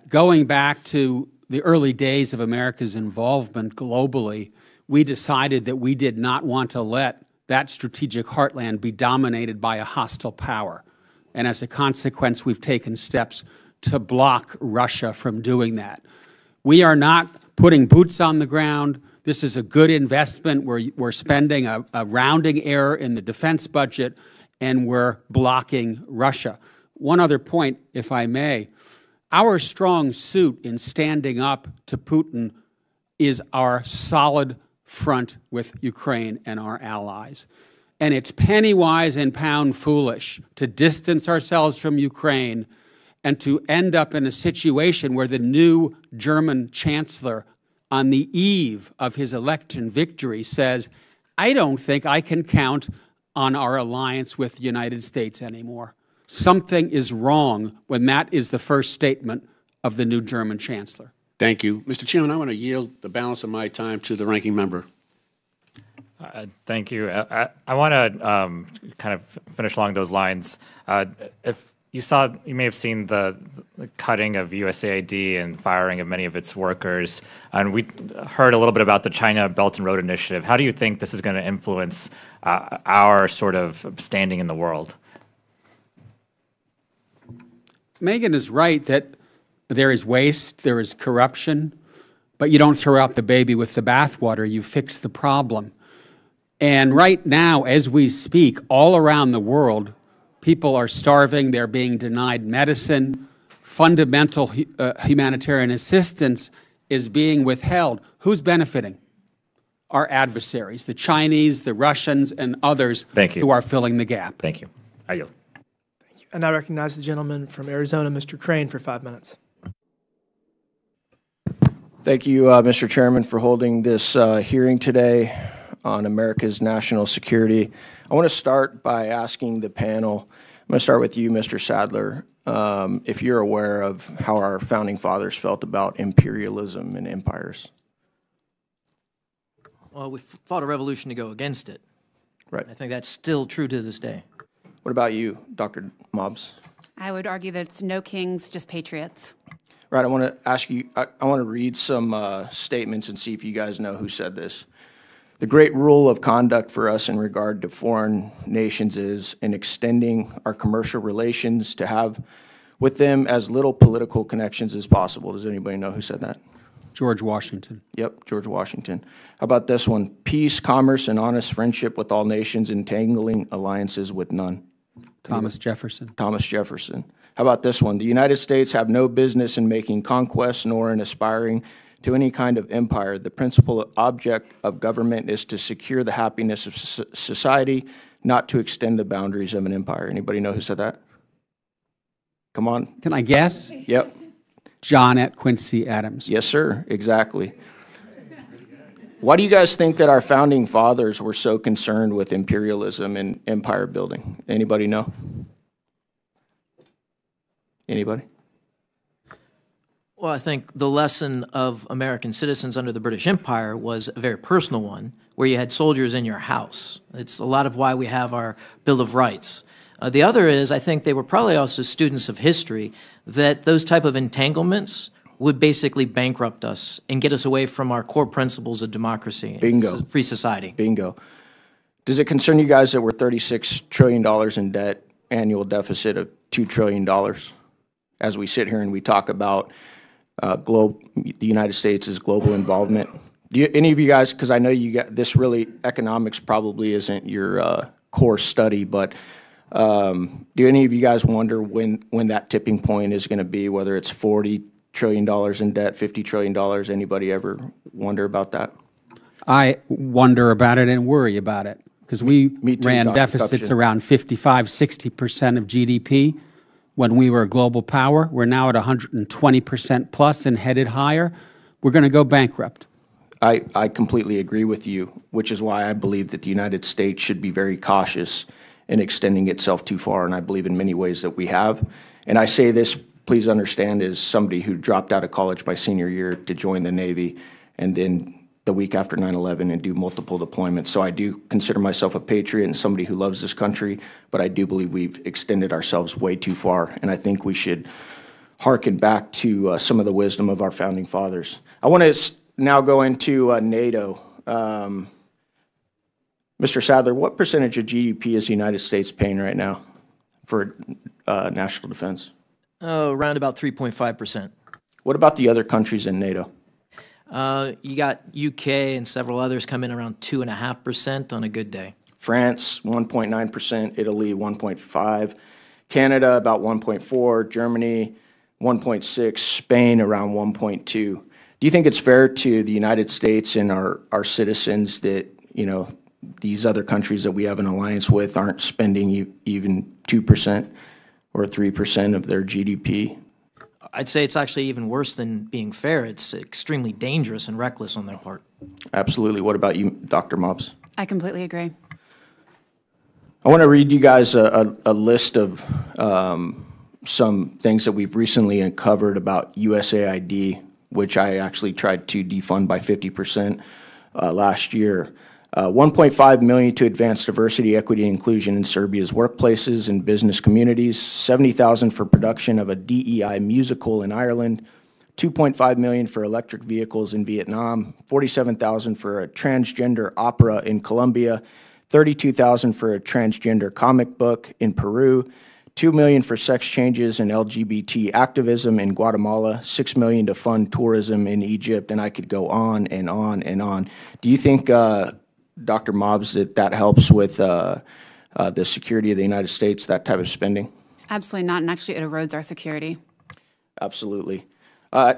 [SPEAKER 5] Going back to the early days of America's involvement globally, we decided that we did not want to let that strategic heartland be dominated by a hostile power. And as a consequence, we've taken steps to block Russia from doing that. We are not putting boots on the ground. This is a good investment. We're spending a rounding error in the defense budget, and we're blocking Russia. One other point, if I may. Our strong suit in standing up to Putin is our solid front with Ukraine and our allies. And it's penny wise and pound foolish to distance ourselves from Ukraine and to end up in a situation where the new German chancellor, on the eve of his election victory, says, "I don't think I can count on our alliance with the United States anymore." Something is wrong when that is the first statement of the new German chancellor.
[SPEAKER 8] Thank you. Mr. Chairman, I want to yield the balance of my time to the ranking member.
[SPEAKER 6] Thank you. I want to kind of finish along those lines. If you may have seen the cutting of USAID and firing of many of its workers, and we heard a little bit about the China Belt and Road Initiative. How do you think this is going to influence our sort of standing in the world?
[SPEAKER 5] Megan is right that there is waste, there is corruption, but you don't throw out the baby with the bathwater. You fix the problem. And right now, as we speak, all around the world, people are starving, they're being denied medicine, fundamental humanitarian assistance is being withheld. Who's benefiting? Our adversaries, the Chinese, the Russians, and others who are filling the gap.
[SPEAKER 6] Thank you. I yield.
[SPEAKER 2] Thank you. And I recognize the gentleman from Arizona, Mr. Crane, for 5 minutes.
[SPEAKER 9] Thank you, Mr. Chairman, for holding this hearing today on America's national security. I want to start by asking the panel, I'm going to start with you, Mr. Sadler, if you're aware of how our founding fathers felt about imperialism and empires.
[SPEAKER 1] Well, we fought a revolution to go against it.
[SPEAKER 9] Right.
[SPEAKER 1] I think that's still true to this day.
[SPEAKER 9] What about you, Dr. Mobbs?
[SPEAKER 3] I would argue that it's no kings, just patriots.
[SPEAKER 9] Right, I want to ask you, I want to read some statements and see if you guys know who said this. The great rule of conduct for us in regard to foreign nations is in extending our commercial relations to have with them as little political connections as possible. Does anybody know who said that?
[SPEAKER 5] George Washington.
[SPEAKER 9] Yep, George Washington. How about this one? Peace, commerce, and honest friendship with all nations, entangling alliances with none.
[SPEAKER 5] Thomas Jefferson.
[SPEAKER 9] Thomas Jefferson. How about this one? The United States have no business in making conquests nor in aspiring to any kind of empire. The principal object of government is to secure the happiness of society, not to extend the boundaries of an empire. Anybody know who said that? Come on.
[SPEAKER 5] Can I guess?
[SPEAKER 9] Yep.
[SPEAKER 5] John F. Quincy Adams.
[SPEAKER 9] Yes, sir. Exactly. Why do you guys think that our founding fathers were so concerned with imperialism and empire building? Anybody know? Anybody?
[SPEAKER 1] Well, I think the lesson of American citizens under the British Empire was a very personal one, where you had soldiers in your house. It's a lot of why we have our Bill of Rights. The other is, I think they were probably also students of history, that those type of entanglements would basically bankrupt us and get us away from our core principles of democracy
[SPEAKER 9] Bingo.
[SPEAKER 1] and free society.
[SPEAKER 9] Bingo. Does it concern you guys that we're $36 trillion in debt, annual deficit of $2 trillion, as we sit here and we talk about the United States' global involvement? Do any of you guys, because I know you got this, really economics probably isn't your core study, but do any of you guys wonder when that tipping point is going to be, whether it's $40 trillion in debt, $50 trillion? Anybody ever wonder about that?
[SPEAKER 5] I wonder about it and worry about it, because we
[SPEAKER 9] Me too,
[SPEAKER 5] ran
[SPEAKER 9] Dr.
[SPEAKER 5] deficits
[SPEAKER 9] Kupchan.
[SPEAKER 5] around 55, 60% of GDP when we were a global power. We're now at 120% plus and headed higher. We're going to go bankrupt.
[SPEAKER 9] I completely agree with you, which is why I believe that the United States should be very cautious in extending itself too far, and I believe in many ways that we have. And I say this, please understand, as somebody who dropped out of college my senior year to join the Navy, and then the week after 9/11 and do multiple deployments. So I do consider myself a patriot and somebody who loves this country, but I do believe we've extended ourselves way too far, and I think we should hearken back to some of the wisdom of our founding fathers. I want to now go into NATO. Mr. Sadler, what percentage of GDP is the United States paying right now for national defense?
[SPEAKER 1] Around about 3.5%.
[SPEAKER 9] What about the other countries in NATO?
[SPEAKER 1] You got UK and several others come in around 2.5% on a good day.
[SPEAKER 9] France, 1.9%, Italy, 1.5%, Canada, about 1.4%, Germany, 1.6%, Spain, around 1.2%. Do you think it's fair to the United States and our citizens that, you know, these other countries that we have an alliance with aren't spending even 2% or 3% of their GDP?
[SPEAKER 1] I'd say it's actually even worse than being fair. It's extremely dangerous and reckless on their part.
[SPEAKER 9] Absolutely. What about you, Dr. Mobbs?
[SPEAKER 3] I completely agree.
[SPEAKER 9] I want to read you guys a list of some things that we've recently uncovered about USAID, which I actually tried to defund by 50% last year. 1.5 million to advance diversity, equity, and inclusion in Serbia's workplaces and business communities. 70,000 for production of a DEI musical in Ireland. 2.5 million for electric vehicles in Vietnam. 47,000 for a transgender opera in Colombia. 32,000 for a transgender comic book in Peru. 2 million for sex changes and LGBT activism in Guatemala. 6 million to fund tourism in Egypt, and I could go on and on and on. Do you think, Dr. Mobbs, that helps with the security of the United States, that type of spending?
[SPEAKER 3] Absolutely not, and actually it erodes our security.
[SPEAKER 9] Absolutely.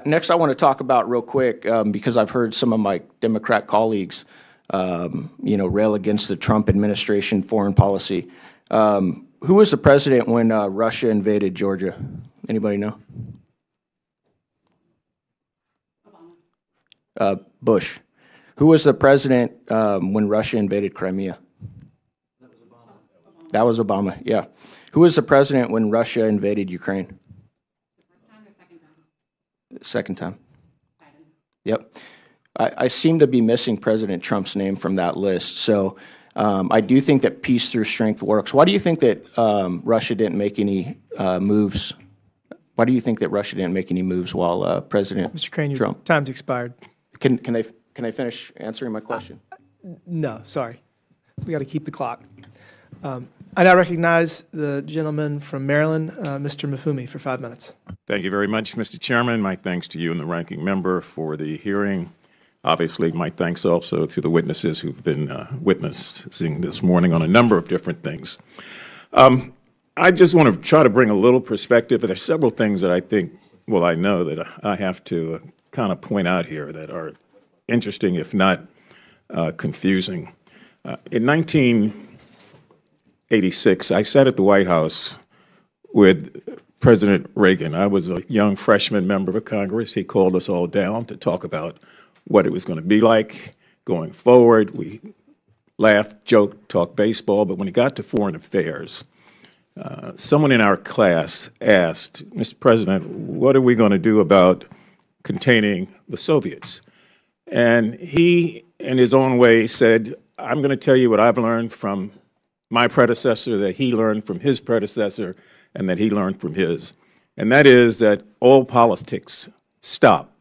[SPEAKER 9] Next, I want to talk about real quick, because I've heard some of my Democrat colleagues, rail against the Trump administration foreign policy. Who was the president when Russia invaded Georgia? Anybody know? Bush. Who was the president when Russia invaded Crimea? That was Obama. That was Obama, yeah. Who was the president when Russia invaded Ukraine?
[SPEAKER 3] The first time or second time?
[SPEAKER 9] Second time.
[SPEAKER 3] Biden.
[SPEAKER 9] Yep. I seem to be missing President Trump's name from that list. So I do think that peace through strength works. Why do you think that Russia didn't make any moves? Why do you think that Russia didn't make any moves while President
[SPEAKER 2] Mr. Crane, your
[SPEAKER 9] Trump?
[SPEAKER 2] time's expired.
[SPEAKER 9] Can they finish answering my question?
[SPEAKER 2] No, sorry. We got to keep the clock. I now recognize the gentleman from Maryland, Mr. Mafumi, for 5 minutes.
[SPEAKER 10] Thank you very much, Mr. Chairman. My thanks to you and the ranking member for the hearing. Obviously, my thanks also to the witnesses who've been witnessing this morning on a number of different things. I just want to try to bring a little perspective. There's several things that I think, well, I know that I have to kind of point out here that are interesting, if not confusing. In 1986, I sat at the White House with President Reagan. I was a young freshman member of Congress. He called us all down to talk about what it was going to be like going forward. We laughed, joked, talked baseball, but when it got to foreign affairs, someone in our class asked, Mr. President, what are we going to do about containing the Soviets. And he, in his own way, said, I'm going to tell you what I've learned from my predecessor, that he learned from his predecessor, and that he learned from his. And that is that all politics stop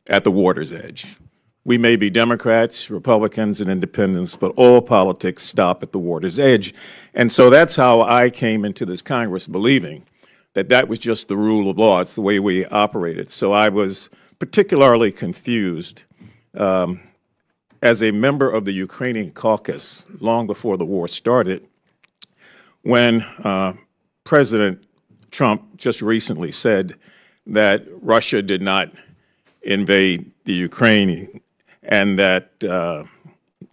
[SPEAKER 10] at the water's edge. We may be Democrats, Republicans, and independents, but all politics stop at the water's edge. And so that's how I came into this Congress, believing that that was just the rule of law. It's the way we operated. So I was particularly confused as a member of the Ukrainian caucus long before the war started, when President Trump just recently said that Russia did not invade the Ukraine and that the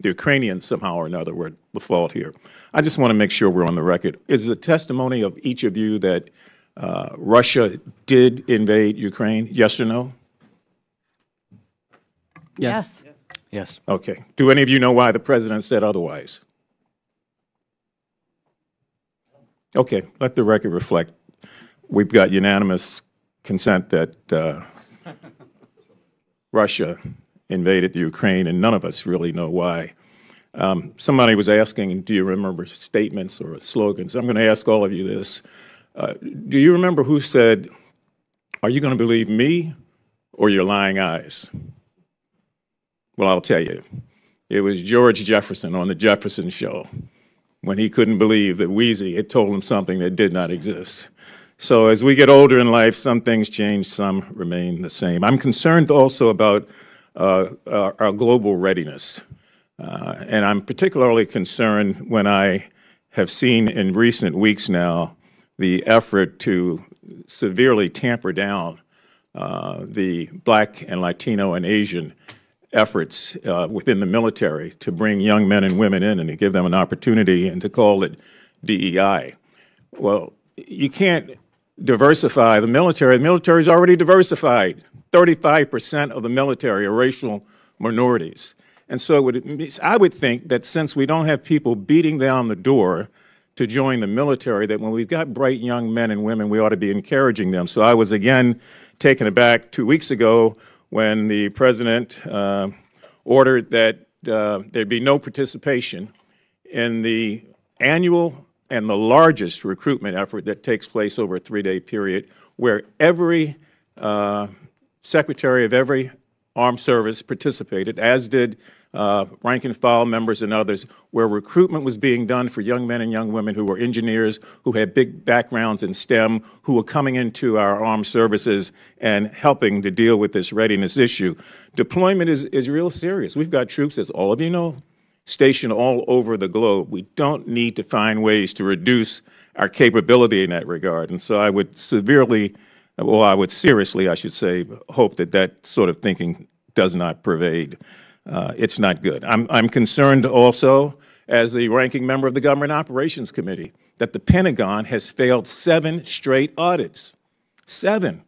[SPEAKER 10] Ukrainians somehow or another were the fault here. I just want to make sure we're on the record. Is the testimony of each of you that Russia did invade Ukraine, yes or no?
[SPEAKER 3] Yes.
[SPEAKER 4] Yes.
[SPEAKER 10] Okay. Do any of you know why the president said otherwise? Okay, let the record reflect. We've got unanimous consent that Russia invaded the Ukraine, and none of us really know why. Somebody was asking, do you remember statements or slogans? I'm going to ask all of you this. Do you remember who said, are you going to believe me or your lying eyes? Well, I'll tell you. It was George Jefferson on the Jefferson Show when he couldn't believe that Wheezy had told him something that did not exist. So as we get older in life, some things change, some remain the same. I'm concerned also about our global readiness. And I'm particularly concerned when I have seen in recent weeks now the effort to severely tamper down the Black and Latino and Asian efforts within the military to bring young men and women in and to give them an opportunity and to call it DEI. Well, you can't diversify the military. The military is already diversified. 35% of the military are racial minorities. And so I would think that since we don't have people beating down the door to join the military, that when we've got bright young men and women, we ought to be encouraging them. So I was again taken aback 2 weeks ago when the president ordered that there be no participation in the annual and the largest recruitment effort that takes place over a 3-day period, where every secretary of every armed service participated, as did rank and file members and others, where recruitment was being done for young men and young women who were engineers, who had big backgrounds in STEM, who were coming into our armed services and helping to deal with this readiness issue. Deployment is real serious. We've got troops, as all of you know, stationed all over the globe. We don't need to find ways to reduce our capability in that regard. And so I would seriously, I should say, hope that that sort of thinking does not pervade. It's not good. I'm concerned also, as the ranking member of the Government Operations Committee, that the Pentagon has failed 7 straight audits. 7.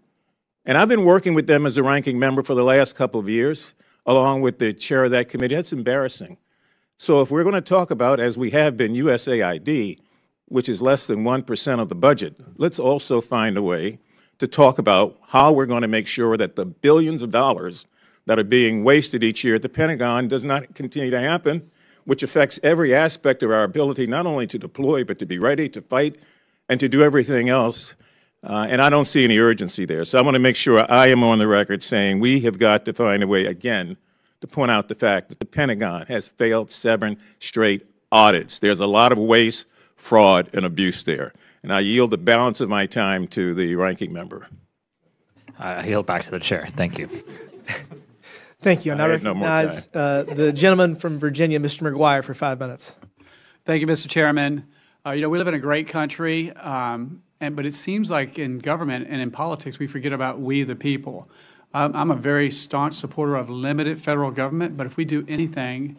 [SPEAKER 10] And I've been working with them as the ranking member for the last couple of years, along with the chair of that committee. That's embarrassing. So if we're going to talk about, as we have been, USAID, which is less than 1% of the budget, let's also find a way to talk about how we're going to make sure that the billions of dollars that are being wasted each year at the Pentagon does not continue to happen, which affects every aspect of our ability not only to deploy, but to be ready to fight and to do everything else. And I don't see any urgency there. So I want to make sure I am on the record saying we have got to find a way, again, to point out the fact that the Pentagon has failed 7 straight audits. There's a lot of waste, fraud, and abuse there. And I yield the balance of my time to the ranking member.
[SPEAKER 6] I yield back to the chair. Thank you.
[SPEAKER 2] Thank you. And I
[SPEAKER 10] had no more
[SPEAKER 2] recognize the gentleman from Virginia, Mr. McGuire, for 5 minutes.
[SPEAKER 11] Thank you, Mr. Chairman. You know, we live in a great country, but it seems like in government and in politics, we forget about we the people. I'm a very staunch supporter of limited federal government, but if we do anything,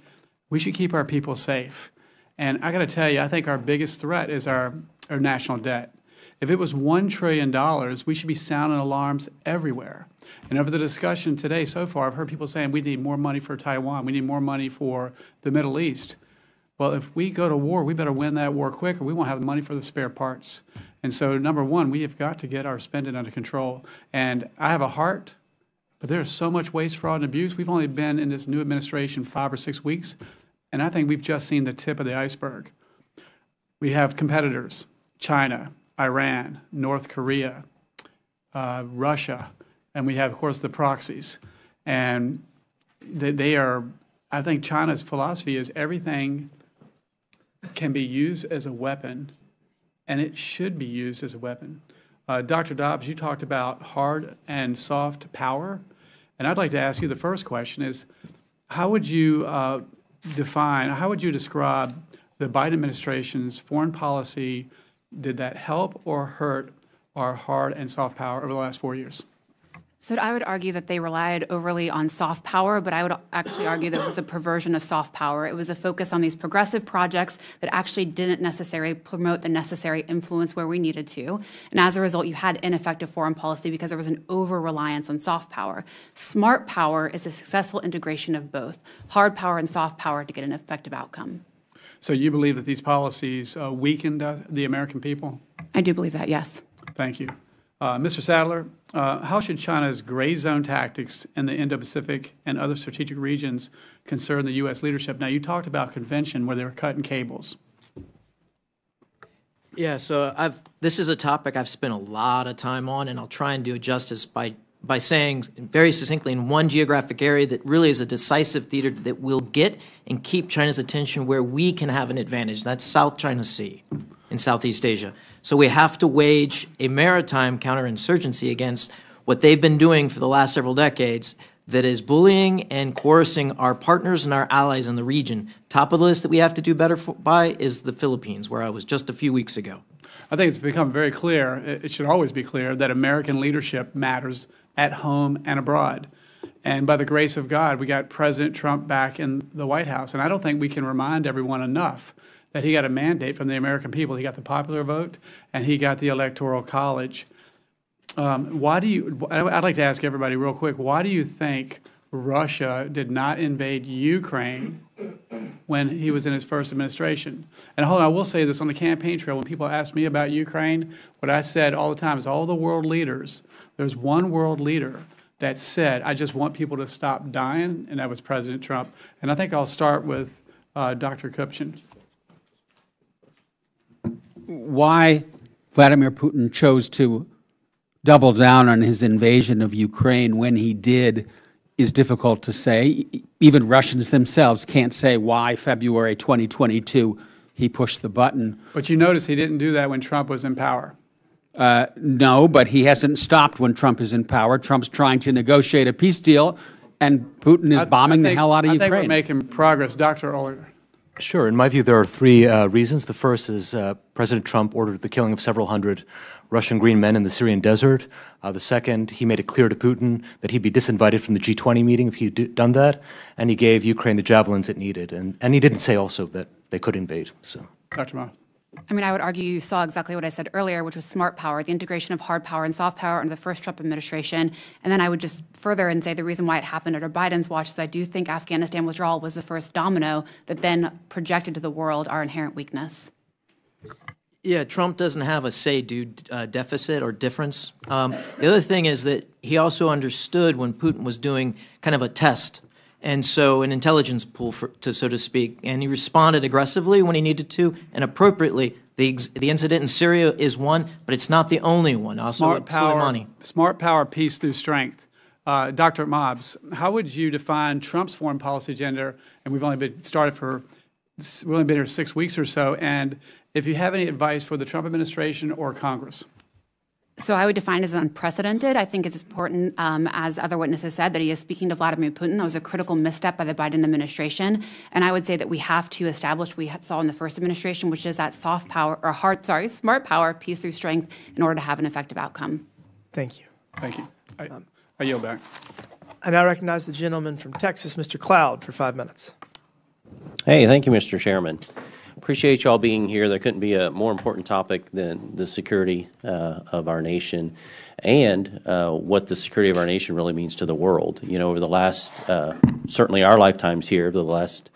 [SPEAKER 11] we should keep our people safe. And I got to tell you, I think our biggest threat is our national debt. If it was $1 trillion, we should be sounding alarms everywhere. And over the discussion today so far, I've heard people saying we need more money for Taiwan, we need more money for the Middle East. Well, if we go to war, we better win that war quick or we won't have the money for the spare parts. And so, number one, we have got to get our spending under control. And I have a heart But there is so much waste, fraud, and abuse. We've only been in this new administration 5 or 6 weeks, and I think we've just seen the tip of the iceberg. We have competitors, China, Iran, North Korea, Russia, and we have, of course, the proxies. And they are, I think China's philosophy is everything can be used as a weapon, and it should be used as a weapon. Dr. Dobbs, you talked about hard and soft power, and I'd like to ask you the first question is, how would you how would you describe the Biden administration's foreign policy? Did that help or hurt our hard and soft power over the last 4 years?
[SPEAKER 3] So I would argue that they relied overly on soft power, but I would actually argue that it was a perversion of soft power. It was a focus on these progressive projects that actually didn't necessarily promote the necessary influence where we needed to. And as a result, you had ineffective foreign policy because there was an over-reliance on soft power. Smart power is a successful integration of both, hard power and soft power, to get an effective outcome.
[SPEAKER 11] So you believe that these policies weakened the American people?
[SPEAKER 3] I do believe that, yes.
[SPEAKER 11] Thank you. Mr. Sadler, how should China's gray zone tactics in the Indo-Pacific and other strategic regions concern the U.S. leadership? Now, you talked about convention where they were cutting cables.
[SPEAKER 1] Yeah, so this is a topic I've spent a lot of time on, and I'll try and do it justice by saying very succinctly in one geographic area that really is a decisive theater that will get and keep China's attention where we can have an advantage. That's South China Sea in Southeast Asia. So we have to wage a maritime counterinsurgency against what they've been doing for the last several decades that is bullying and coercing our partners and our allies in the region. Top of the list that we have to do better by is the Philippines, where I was just a few weeks ago.
[SPEAKER 11] I think it's become very clear, it should always be clear, that American leadership matters at home and abroad. And by the grace of God, we got President Trump back in the White House. And I don't think we can remind everyone enough that he got a mandate from the American people. He got the popular vote, and he got the Electoral College. I'd like to ask everybody real quick, why do you think Russia did not invade Ukraine when he was in his first administration? And hold on, I will say this on the campaign trail. When people ask me about Ukraine, what I said all the time is all the world leaders, there's one world leader that said, I just want people to stop dying, and that was President Trump. And I think I'll start with Dr. Kupchan.
[SPEAKER 5] Why Vladimir Putin chose to double down on his invasion of Ukraine when he did is difficult to say. Even Russians themselves can't say why February 2022 he pushed the button.
[SPEAKER 11] But you notice he didn't do that when Trump was in power.
[SPEAKER 5] No, but he hasn't stopped when Trump is in power. Trump's trying to negotiate a peace deal, and Putin is bombing the hell out of Ukraine.
[SPEAKER 11] I think we're making progress. Dr. Oehler.
[SPEAKER 4] Sure. In my view, there are three reasons. The first is President Trump ordered the killing of several hundred Russian green men in the Syrian desert. The second, he made it clear to Putin that he'd be disinvited from the G20 meeting if he'd done that. And he gave Ukraine the javelins it needed. And he didn't say also that they could invade. So,
[SPEAKER 11] Dr. Ma.
[SPEAKER 3] I mean, I would argue you saw exactly what I said earlier, which was smart power, the integration of hard power and soft power under the first Trump administration. And then I would just further and say the reason why it happened under Biden's watch is I do think Afghanistan withdrawal was the first domino that then projected to the world our inherent weakness.
[SPEAKER 1] Yeah, Trump doesn't have a say-do deficit or difference. The other thing is that he also understood when Putin was doing kind of a test, and so an intelligence pool, so to speak, and he responded aggressively when he needed to, and appropriately. The incident in Syria is one, but it's not the only one. Also,
[SPEAKER 11] smart power, peace through strength. Dr. Mobbs, how would you define Trump's foreign policy agenda? And we've only been here 6 weeks or so. And if you have any advice for the Trump administration or Congress?
[SPEAKER 3] So I would define it as unprecedented. I think it's important, as other witnesses said, that he is speaking to Vladimir Putin. That was a critical misstep by the Biden administration. And I would say that we have to establish what we saw in the first administration, which is that soft power, or smart power, peace through strength, in order to have an effective outcome.
[SPEAKER 2] Thank you.
[SPEAKER 11] Thank you. I yield back.
[SPEAKER 2] I now recognize the gentleman from Texas, Mr. Cloud, for 5 minutes.
[SPEAKER 12] Hey, thank you, Mr. Chairman. Appreciate you all being here. There couldn't be a more important topic than the security of our nation and what the security of our nation really means to the world. You know, over the last certainly our lifetimes here, the last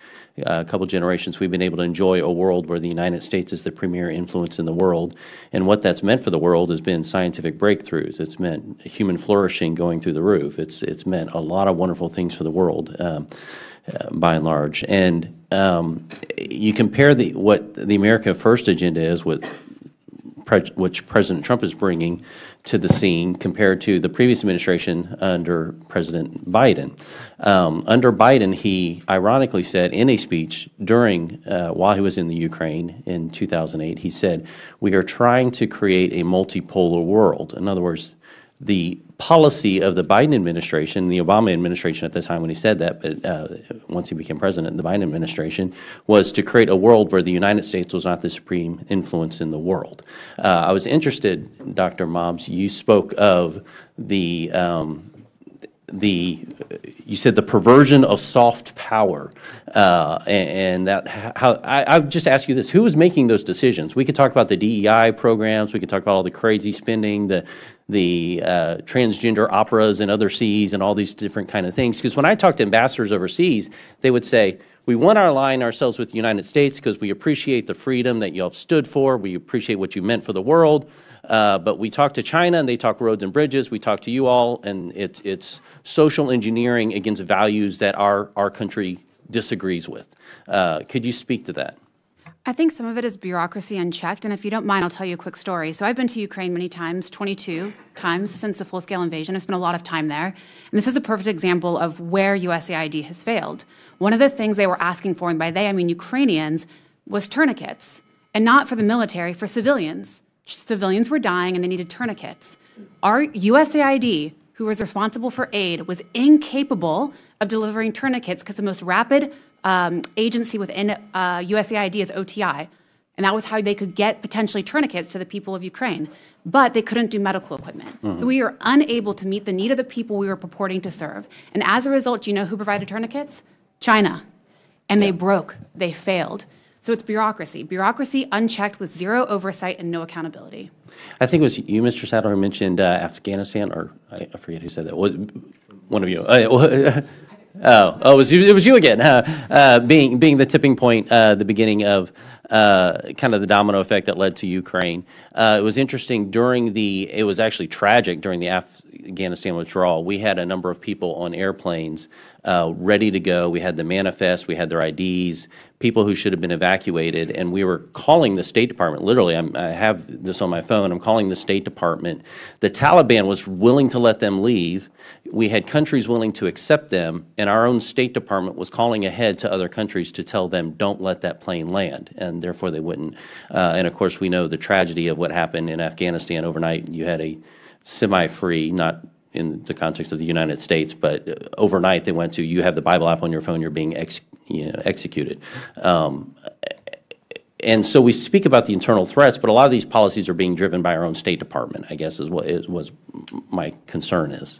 [SPEAKER 12] couple generations, we've been able to enjoy a world where the United States is the premier influence in the world. And what that's meant for the world has been scientific breakthroughs. It's meant human flourishing going through the roof. It's meant a lot of wonderful things for the world, by and large. And you compare what the America First agenda is, which President Trump is bringing to the scene compared to the previous administration under President Biden. Under Biden, he ironically said in a speech during, while he was in the Ukraine in 2008, he said, "We are trying to create a multipolar world." In other words, the policy of the Biden administration, the Obama administration at the time when he said that, but once he became president, the Biden administration, was to create a world where the United States was not the supreme influence in the world. I was interested, Dr. Mobbs, you spoke of you said the perversion of soft power, and that how I would just ask you this: who is making those decisions? We could talk about the DEI programs, we could talk about all the crazy spending, the transgender operas and other seas, and all these different kind of things. Because when I talk to ambassadors overseas, they would say, "We want to align ourselves with the United States because we appreciate the freedom that you all have stood for. We appreciate what you meant for the world." But we talk to China, and they talk roads and bridges. We talk to you all, and it's social engineering against values that our country disagrees with. Could you speak to that?
[SPEAKER 3] I think some of it is bureaucracy unchecked, and if you don't mind, I'll tell you a quick story. So I've been to Ukraine many times, 22 times since the full-scale invasion. I've spent a lot of time there, and this is a perfect example of where USAID has failed. One of the things they were asking for, and by they I mean Ukrainians, was tourniquets, and not for the military, for civilians. Civilians were dying, and they needed tourniquets. Our USAID, who was responsible for aid, was incapable of delivering tourniquets because the most rapid agency within USAID is OTI, and that was how they could get potentially tourniquets to the people of Ukraine. But they couldn't do medical equipment. So we were unable to meet the need of the people we were purporting to serve. And as a result, do you know who provided tourniquets? China. And they broke. They failed. So it's bureaucracy. Bureaucracy unchecked with zero oversight and no accountability.
[SPEAKER 12] I think it was you, Mr. Sadler, who mentioned Afghanistan, or I forget who said that. One of you. It was you again, being the tipping point, the beginning of kind of the domino effect that led to Ukraine. It was interesting it was actually tragic during the Afghanistan withdrawal. We had a number of people on airplanes ready to go. We had the manifest, we had their IDs, people who should have been evacuated, and we were calling the State Department. Literally, I have this on my phone. I'm calling the State Department. The Taliban was willing to let them leave. We had countries willing to accept them, and our own State Department was calling ahead to other countries to tell them, don't let that plane land, and therefore they wouldn't. And of course, we know the tragedy of what happened in Afghanistan overnight. You had a semi-free, not in the context of the United States, but overnight they went to, you have the Bible app on your phone, you're being executed. And so we speak about the internal threats, but a lot of these policies are being driven by our own State Department, I guess is what my concern is.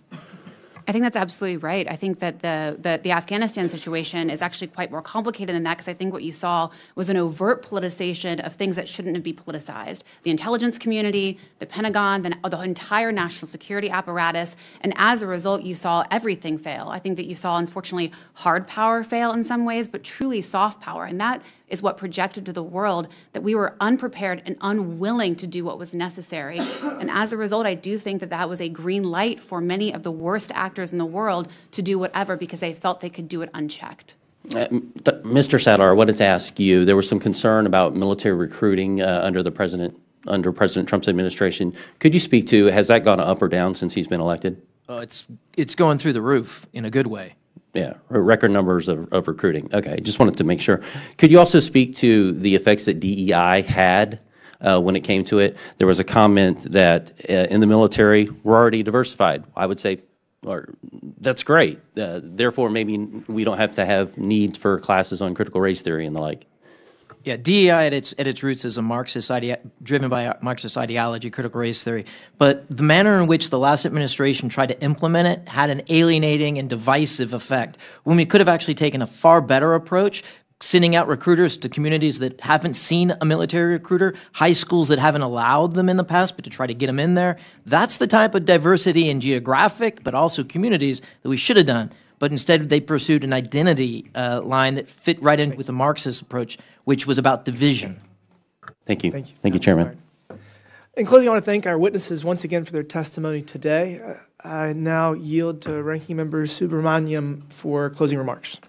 [SPEAKER 3] I think that's absolutely right. I think that the Afghanistan situation is actually quite more complicated than that, because I think what you saw was an overt politicization of things that shouldn't be politicized. The intelligence community, the Pentagon, the entire national security apparatus, and as a result, you saw everything fail. I think that you saw, unfortunately, hard power fail in some ways, but truly soft power, and that is what projected to the world that we were unprepared and unwilling to do what was necessary. And as a result, I do think that that was a green light for many of the worst actors in the world to do whatever because they felt they could do it unchecked.
[SPEAKER 12] Mr. Sadler, I wanted to ask you, there was some concern about military recruiting under President Trump's administration. Could you speak to, has that gone up or down since he's been elected?
[SPEAKER 1] It's going through the roof in a good way.
[SPEAKER 12] Yeah, record numbers of recruiting. Okay, just wanted to make sure. Could you also speak to the effects that DEI had when it came to it? There was a comment that in the military, we're already diversified. I would say, that's great. Therefore, maybe we don't have to have needs for classes on critical race theory and the like.
[SPEAKER 1] Yeah, DEI at its roots is a Marxist driven by Marxist ideology, critical race theory. But the manner in which the last administration tried to implement it had an alienating and divisive effect, when we could have actually taken a far better approach, sending out recruiters to communities that haven't seen a military recruiter, high schools that haven't allowed them in the past, but to try to get them in there. That's the type of diversity in geographic, but also communities that we should have done. but instead they pursued an identity line that fit right in with the Marxist approach, which was about division.
[SPEAKER 12] Thank you.
[SPEAKER 2] Thank you.
[SPEAKER 12] Thank you, Chairman.
[SPEAKER 2] In closing, I want to thank our witnesses once again for their testimony today. I now yield to Ranking Member Subramaniam for closing remarks.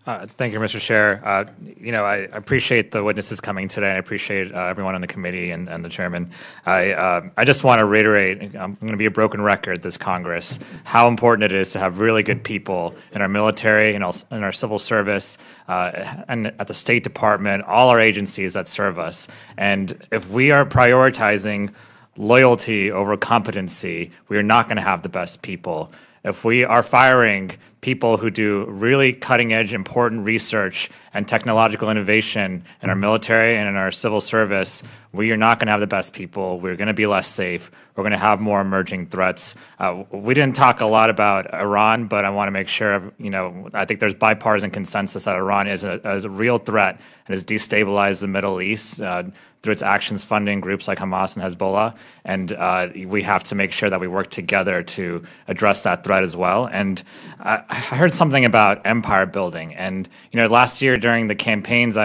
[SPEAKER 6] Thank you, Mr. Chair. I appreciate the witnesses coming today. I appreciate everyone on the committee and the chairman. I just want to reiterate, I'm going to be a broken record this Congress, how important it is to have really good people in our military and in our civil service and at the State Department, all our agencies that serve us. And if we are prioritizing loyalty over competency, we are not going to have the best people. If we are firing people who do really cutting-edge, important research and technological innovation in our military and in our civil service, we are not going to have the best people. We're going to be less safe. We're going to have more emerging threats. We didn't talk a lot about Iran, but I want to make sure, I think there's bipartisan consensus that Iran is a real threat and has destabilized the Middle East through its actions funding groups like Hamas and Hezbollah. And we have to make sure that we work together to address that threat as well. And I heard something about empire building. And, last year during the campaigns,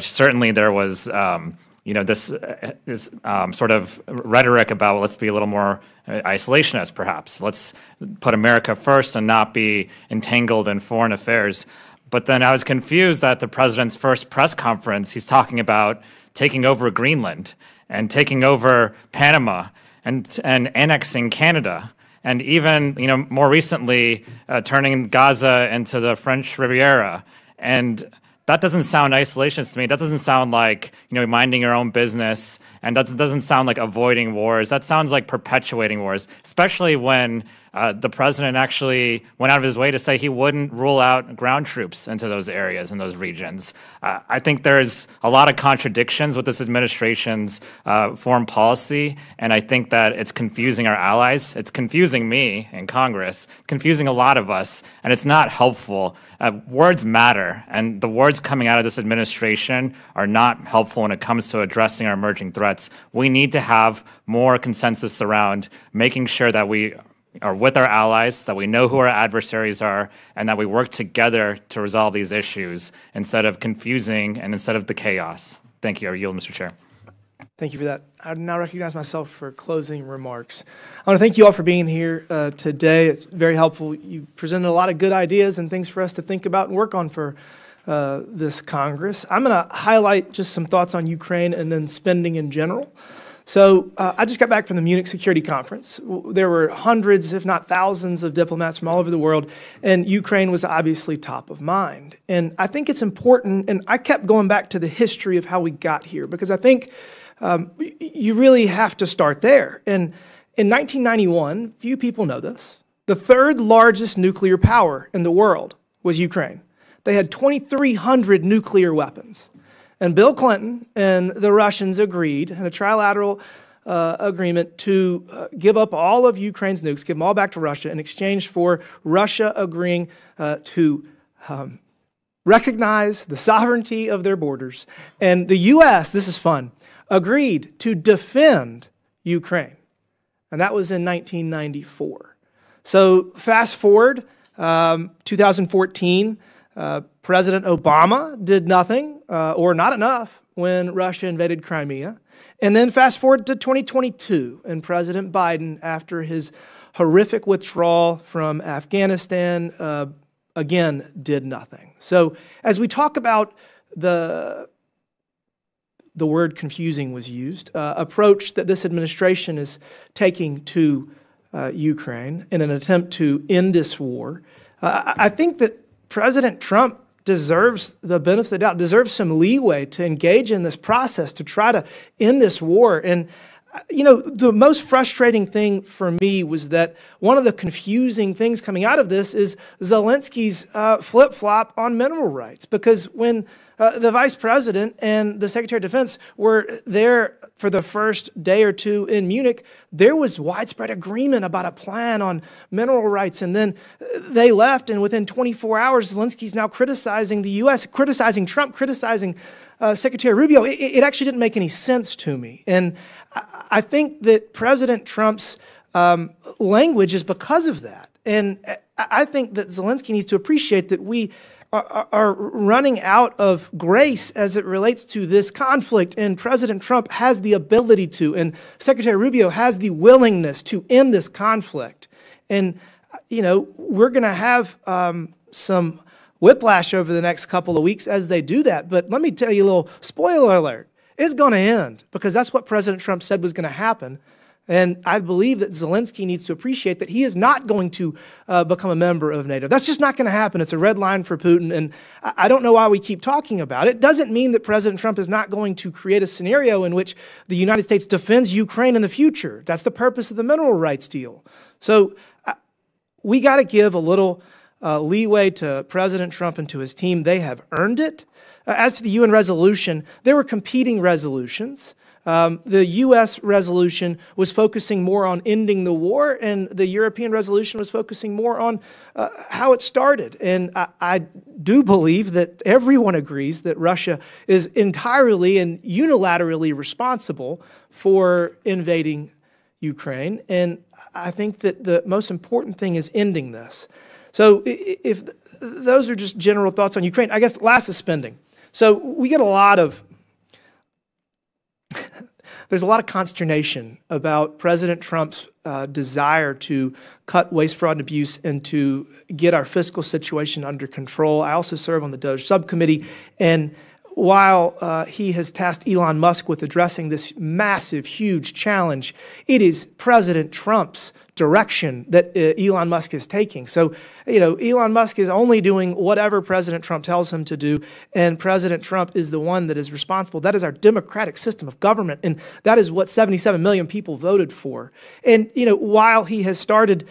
[SPEAKER 6] certainly there was, this sort of rhetoric about, well, let's be a little more isolationist, perhaps. Let's put America first and not be entangled in foreign affairs. But then I was confused that the president's first press conference, he's talking about taking over Greenland and taking over Panama and annexing Canada. And even, more recently, turning Gaza into the French Riviera. And that doesn't sound isolationist to me. That doesn't sound like, minding your own business. And that doesn't sound like avoiding wars. That sounds like perpetuating wars, especially when the president actually went out of his way to say he wouldn't rule out ground troops into those areas and those regions. I think there's a lot of contradictions with this administration's foreign policy, and I think that it's confusing our allies. It's confusing me in Congress, confusing a lot of us, and it's not helpful. Words matter, and the words coming out of this administration are not helpful when it comes to addressing our emerging threats. We need to have more consensus around making sure that we are with our allies, that we know who our adversaries are, and that we work together to resolve these issues instead of confusing and instead of the chaos. Thank you. I yield, Mr. Chair.
[SPEAKER 2] Thank you for that. I now recognize myself for closing remarks. I want to thank you all for being here today. It's very helpful. You presented a lot of good ideas and things for us to think about and work on for this Congress. I'm going to highlight just some thoughts on Ukraine and then spending in general. So I just got back from the Munich Security Conference. There were hundreds, if not thousands, of diplomats from all over the world, and Ukraine was obviously top of mind. And I think it's important, and I kept going back to the history of how we got here, because I think you really have to start there. And in 1991, few people know this, the third largest nuclear power in the world was Ukraine. They had 2,300 nuclear weapons. And Bill Clinton and the Russians agreed in a trilateral agreement to give up all of Ukraine's nukes, give them all back to Russia in exchange for Russia agreeing to recognize the sovereignty of their borders. And the U.S., this is fun, agreed to defend Ukraine. And that was in 1994. So fast forward, 2014, President Obama did nothing, or not enough, when Russia invaded Crimea. And then fast forward to 2022, and President Biden, after his horrific withdrawal from Afghanistan, again, did nothing. So as we talk about the word confusing was used, approach that this administration is taking to Ukraine in an attempt to end this war, I think that President Trump deserves the benefit of the doubt, deserves some leeway to engage in this process to try to end this war. And, the most frustrating thing for me was that one of the confusing things coming out of this is Zelensky's flip-flop on mineral rights. Because when the vice president and the secretary of defense were there for the first day or two in Munich, there was widespread agreement about a plan on mineral rights. And then they left, and within 24 hours, Zelensky's now criticizing the U.S., criticizing Trump, criticizing Secretary Rubio. It actually didn't make any sense to me. And I think that President Trump's language is because of that. And I think that Zelensky needs to appreciate that we are running out of grace as it relates to this conflict, and President Trump has the ability to, and Secretary Rubio has the willingness to end this conflict. And, you know, we're going to have some whiplash over the next couple of weeks as they do that. But let me tell you a little spoiler alert. It's going to end, because that's what President Trump said was going to happen. And I believe that Zelensky needs to appreciate that he is not going to become a member of NATO. That's just not going to happen. It's a red line for Putin, and I don't know why we keep talking about it. It doesn't mean that President Trump is not going to create a scenario in which the United States defends Ukraine in the future. That's the purpose of the mineral rights deal. So we got to give a little leeway to President Trump and to his team. They have earned it. As to the UN resolution, there were competing resolutions. The U.S. resolution was focusing more on ending the war, and the European resolution was focusing more on how it started. And I do believe that everyone agrees that Russia is entirely and unilaterally responsible for invading Ukraine. And I think that the most important thing is ending this. So if those are just general thoughts on Ukraine, I guess the last is spending. So we get a lot of there's a lot of consternation about President Trump's desire to cut waste, fraud, and abuse and to get our fiscal situation under control. I also serve on the DOGE subcommittee, and while he has tasked Elon Musk with addressing this massive, huge challenge, it is President Trump's direction that Elon Musk is taking. So, you know, Elon Musk is only doing whatever President Trump tells him to do, and President Trump is the one that is responsible. That is our democratic system of government, and that is what 77 million people voted for. And, you know, while he has started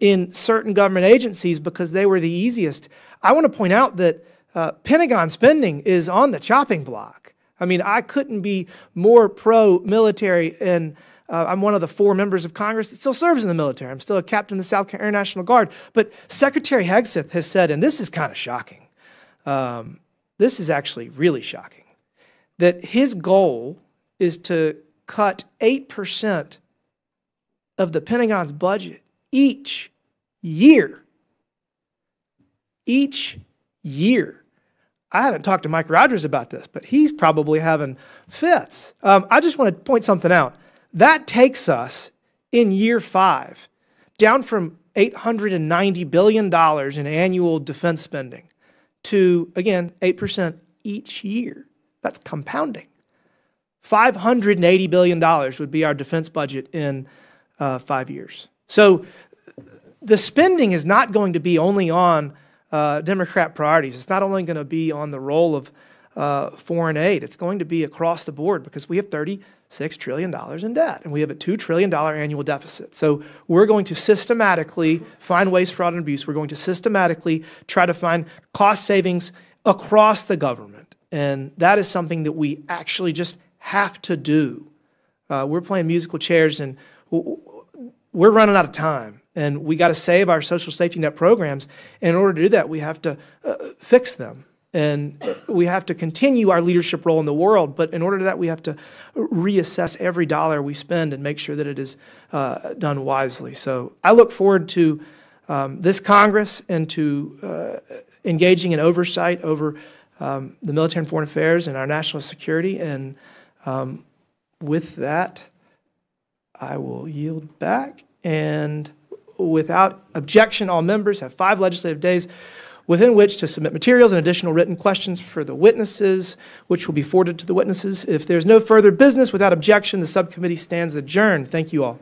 [SPEAKER 2] in certain government agencies because they were the easiest, I want to point out that Pentagon spending is on the chopping block. I mean, I couldn't be more pro-military, and I'm one of the 4 members of Congress that still serves in the military. I'm still a captain of the South Carolina Air National Guard. But Secretary Hegseth has said, and this is kind of shocking, this is actually really shocking, that his goal is to cut 8% of the Pentagon's budget each year. Each year. I haven't talked to Mike Rogers about this, but he's probably having fits. I just want to point something out. That takes us in year 5 down from $890 billion in annual defense spending to, again, 8% each year. That's compounding. $580 billion would be our defense budget in 5 years. So the spending is not going to be only on Democrat priorities. It's not only going to be on the role of foreign aid. It's going to be across the board because we have $36 trillion in debt and we have a $2 trillion annual deficit. So we're going to systematically find waste, fraud, and abuse. We're going to systematically try to find cost savings across the government. And that is something that we actually just have to do. We're playing musical chairs and we're running out of time. And we got to save our social safety net programs. And in order to do that, we have to fix them. And we have to continue our leadership role in the world. But in order to that, we have to reassess every dollar we spend and make sure that it is done wisely. So I look forward to this Congress and to engaging in oversight over the military and foreign affairs and our national security. And with that, I will yield back. And without objection, all members have 5 legislative days within which to submit materials and additional written questions for the witnesses, which will be forwarded to the witnesses. If there's no further business without objection, the subcommittee stands adjourned. Thank you all.